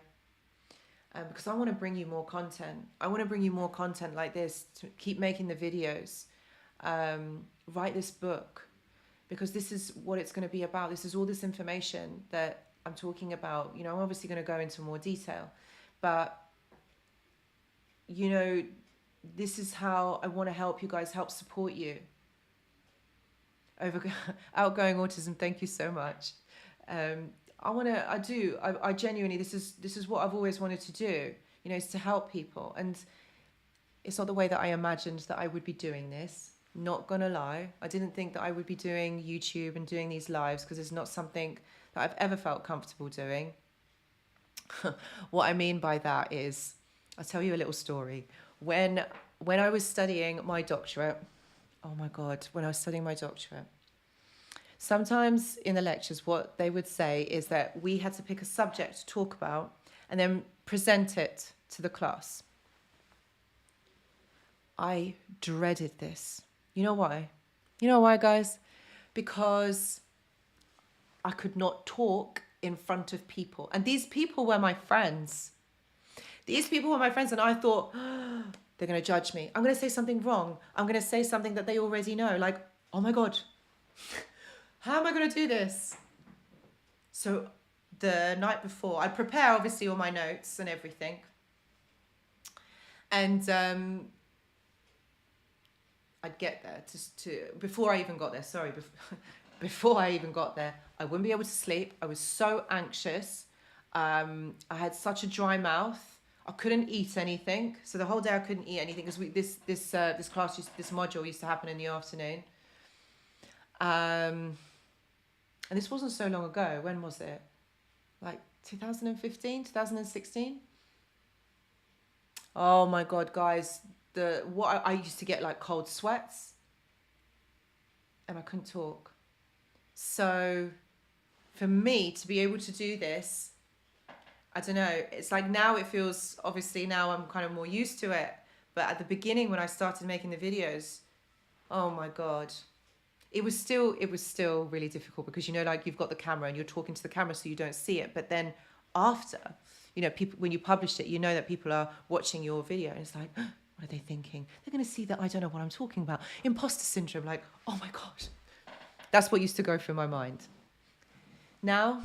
Because I want to bring you more content. I want to bring you more content like this, to keep making the videos. Write this book, because this is what it's going to be about. This is all this information that I'm talking about. You know, I'm obviously going to go into more detail, but you know, this is how I want to help you guys, help support you. Outgoing autism, thank you so much. I genuinely, this is what I've always wanted to do, you know, is to help people. And it's not the way that I imagined that I would be doing this. Not gonna lie, I didn't think that I would be doing YouTube and doing these lives, because it's not something that I've ever felt comfortable doing. What I mean by that is, I'll tell you a little story. When I was studying my doctorate, oh my God, when I was studying my doctorate, sometimes in the lectures, what they would say is that we had to pick a subject to talk about and then present it to the class. I dreaded this. You know why? You know why, guys? Because I could not talk in front of people. And these people were my friends. These people were my friends, and I thought, oh, they're going to judge me. I'm going to say something wrong. I'm going to say something that they already know. Like, oh my God, how am I going to do this? So the night before, I prepare obviously all my notes and everything. And I'd get there before I even got there, sorry, before I even got there, I wouldn't be able to sleep. I was so anxious. I had such a dry mouth. I couldn't eat anything. So the whole day I couldn't eat anything, because this class, this module used to happen in the afternoon. And this wasn't so long ago. When was it? Like 2015, 2016? Oh my God, guys. I used to get like cold sweats, and I couldn't talk. So for me to be able to do this, I don't know, it's like now it feels, obviously now I'm kind of more used to it. But at the beginning when I started making the videos, oh my God, it was still really difficult, because, you know, like you've got the camera and you're talking to the camera so you don't see it. But then after, you know, people, when you publish it, you know that people are watching your video, and it's like, what are they thinking? They're going to see that I don't know what I'm talking about. Imposter syndrome, like, oh my God. That's what used to go through my mind. Now,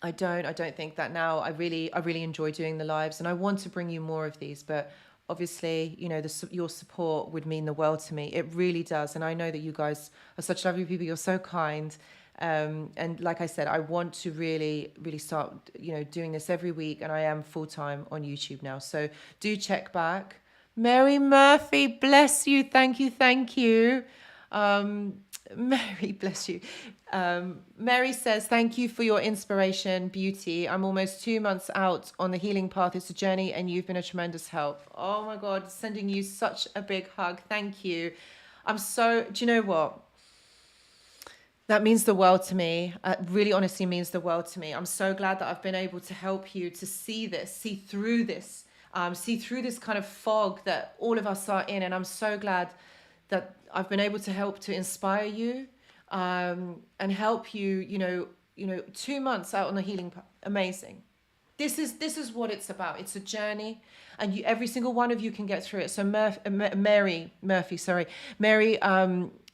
I don't think that now. I really enjoy doing the lives, and I want to bring you more of these. But obviously, you know, your support would mean the world to me. It really does. And I know that you guys are such lovely people. You're so kind. And like I said, I want to really, really start, you know, doing this every week. And I am full-time on YouTube now. So do check back. Mary Murphy, bless you. Thank you. Thank you. Mary, bless you. Mary says, thank you for your inspiration, beauty. I'm almost 2 months out on the healing path. It's a journey, and you've been a tremendous help. Oh my God, sending you such a big hug. Thank you. Do you know what? That means the world to me. Really honestly means the world to me. I'm so glad that I've been able to help you to see this, see through this kind of fog that all of us are in. And I'm so glad that I've been able to help to inspire you, and help you, 2 months out on the healing path. Amazing. This is what it's about. It's a journey, and every single one of you can get through it. So Mary,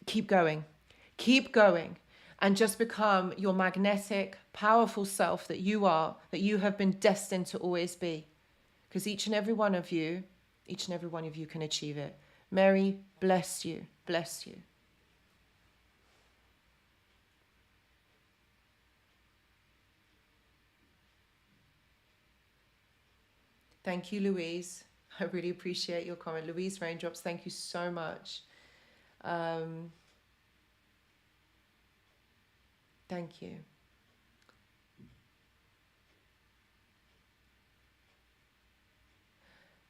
keep going, and just become your magnetic, powerful self that you are, that you have been destined to always be. Because each and every one of you can achieve it. Mary, bless you, bless you. Thank you, Louise. I really appreciate your comment. Louise Raindrops, thank you so much. Thank you.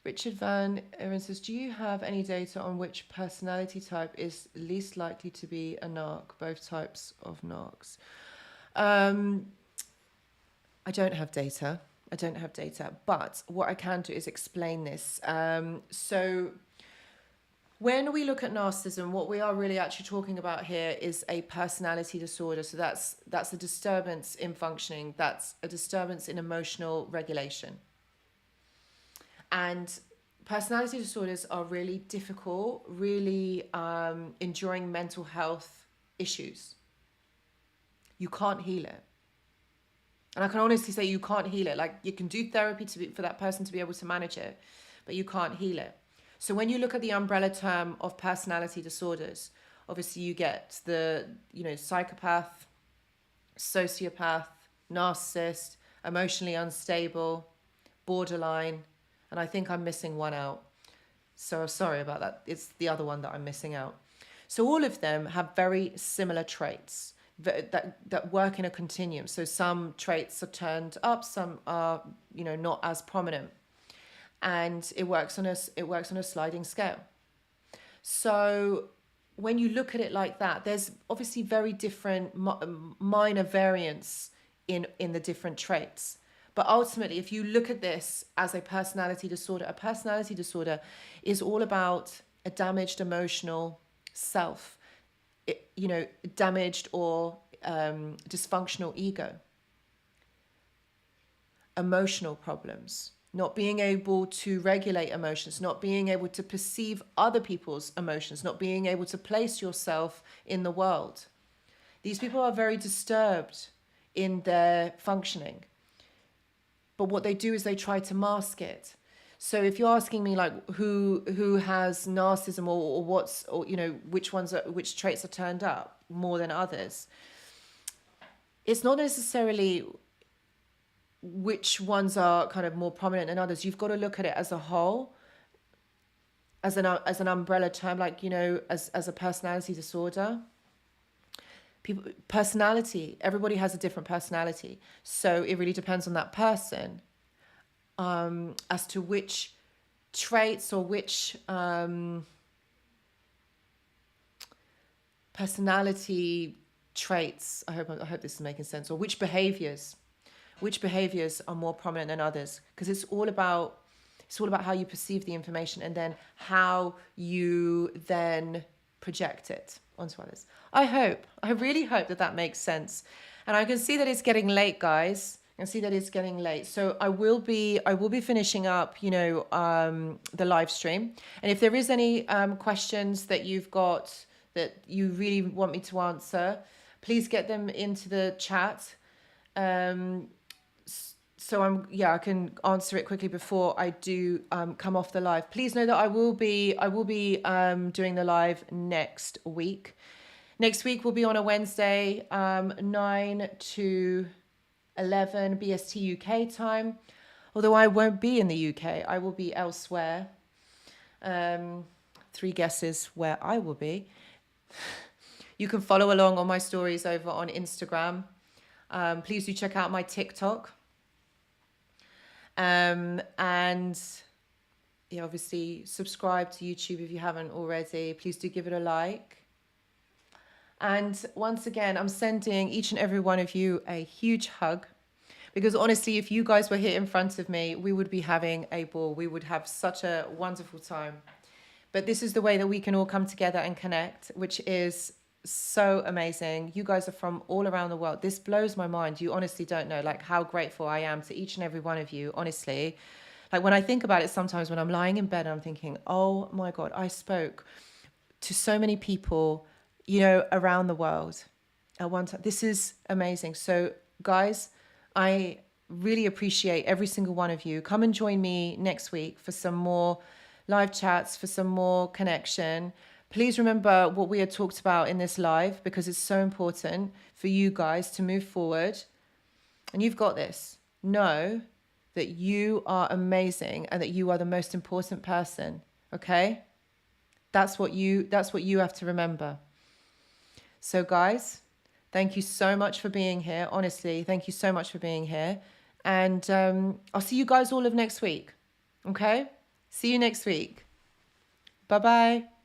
Richard Van Aaron says, do you have any data on which personality type is least likely to be a narc, both types of narcs? I don't have data. But what I can do is explain this. So when we look at narcissism, what we are really actually talking about here is a personality disorder. So that's a disturbance in functioning. That's a disturbance in emotional regulation. And personality disorders are really difficult, really enduring mental health issues. You can't heal it. And I can honestly say you can't heal it. Like, you can do therapy for that person to be able to manage it, but you can't heal it. So when you look at the umbrella term of personality disorders, obviously you get the, psychopath, sociopath, narcissist, emotionally unstable, borderline, and I think I'm missing one out. So sorry about that. It's the other one that I'm missing out. So all of them have very similar traits that work in a continuum. So some traits are turned up, some are, not as prominent, and it works on a sliding scale. So when you look at it like that, there's obviously very different minor variants in the different traits. But ultimately, if you look at this as a personality disorder is all about a damaged emotional self, damaged or dysfunctional ego, emotional problems, not being able to regulate emotions, not being able to perceive other people's emotions, not being able to place yourself in the world. These people are very disturbed in their functioning. But what they do is they try to mask it. So if you're asking me like who has narcissism or which traits are turned up more than others, it's not necessarily which ones are kind of more prominent than others. You've got to look at it as a whole, as an umbrella term, like, as a personality disorder. Personality, everybody has a different personality. So it really depends on that person as to which traits or which personality traits, I hope this is making sense, or which behaviors are more prominent than others, because it's all about how you perceive the information and then how you then project it onto others. I really hope that makes sense. And I can see that it's getting late, guys. I can see that it's getting late. So I will be finishing up, the live stream. And if there is any questions that you've got that you really want me to answer, please get them into the chat. So I can answer it quickly before I do come off the live. Please know that I will be doing the live next week. Next week will be on a Wednesday, 9 to 11 BST UK time. Although I won't be in the UK, I will be elsewhere. 3 guesses where I will be. You can follow along on my stories over on Instagram. Please do check out my TikTok. And obviously subscribe to YouTube if you haven't already. Please do give it a like. And once again, I'm sending each and every one of you a huge hug, because honestly, if you guys were here in front of me, we would be having a ball. We would have such a wonderful time. But this is the way that we can all come together and connect, which is so amazing. You guys are from all around the world. This blows my mind. You honestly don't know like how grateful I am to each and every one of you, honestly. Like when I think about it sometimes when I'm lying in bed, I'm thinking, oh my God, I spoke to so many people, you know, around the world at one time. This is amazing. So guys, I really appreciate every single one of you. Come and join me next week for some more live chats, for some more connection. Please remember what we had talked about in this live, because it's so important for you guys to move forward. And you've got this. Know that you are amazing and that you are the most important person. Okay? That's what you have to remember. So guys, thank you so much for being here. Honestly, thank you so much for being here. And I'll see you guys all of next week. Okay? See you next week. Bye-bye.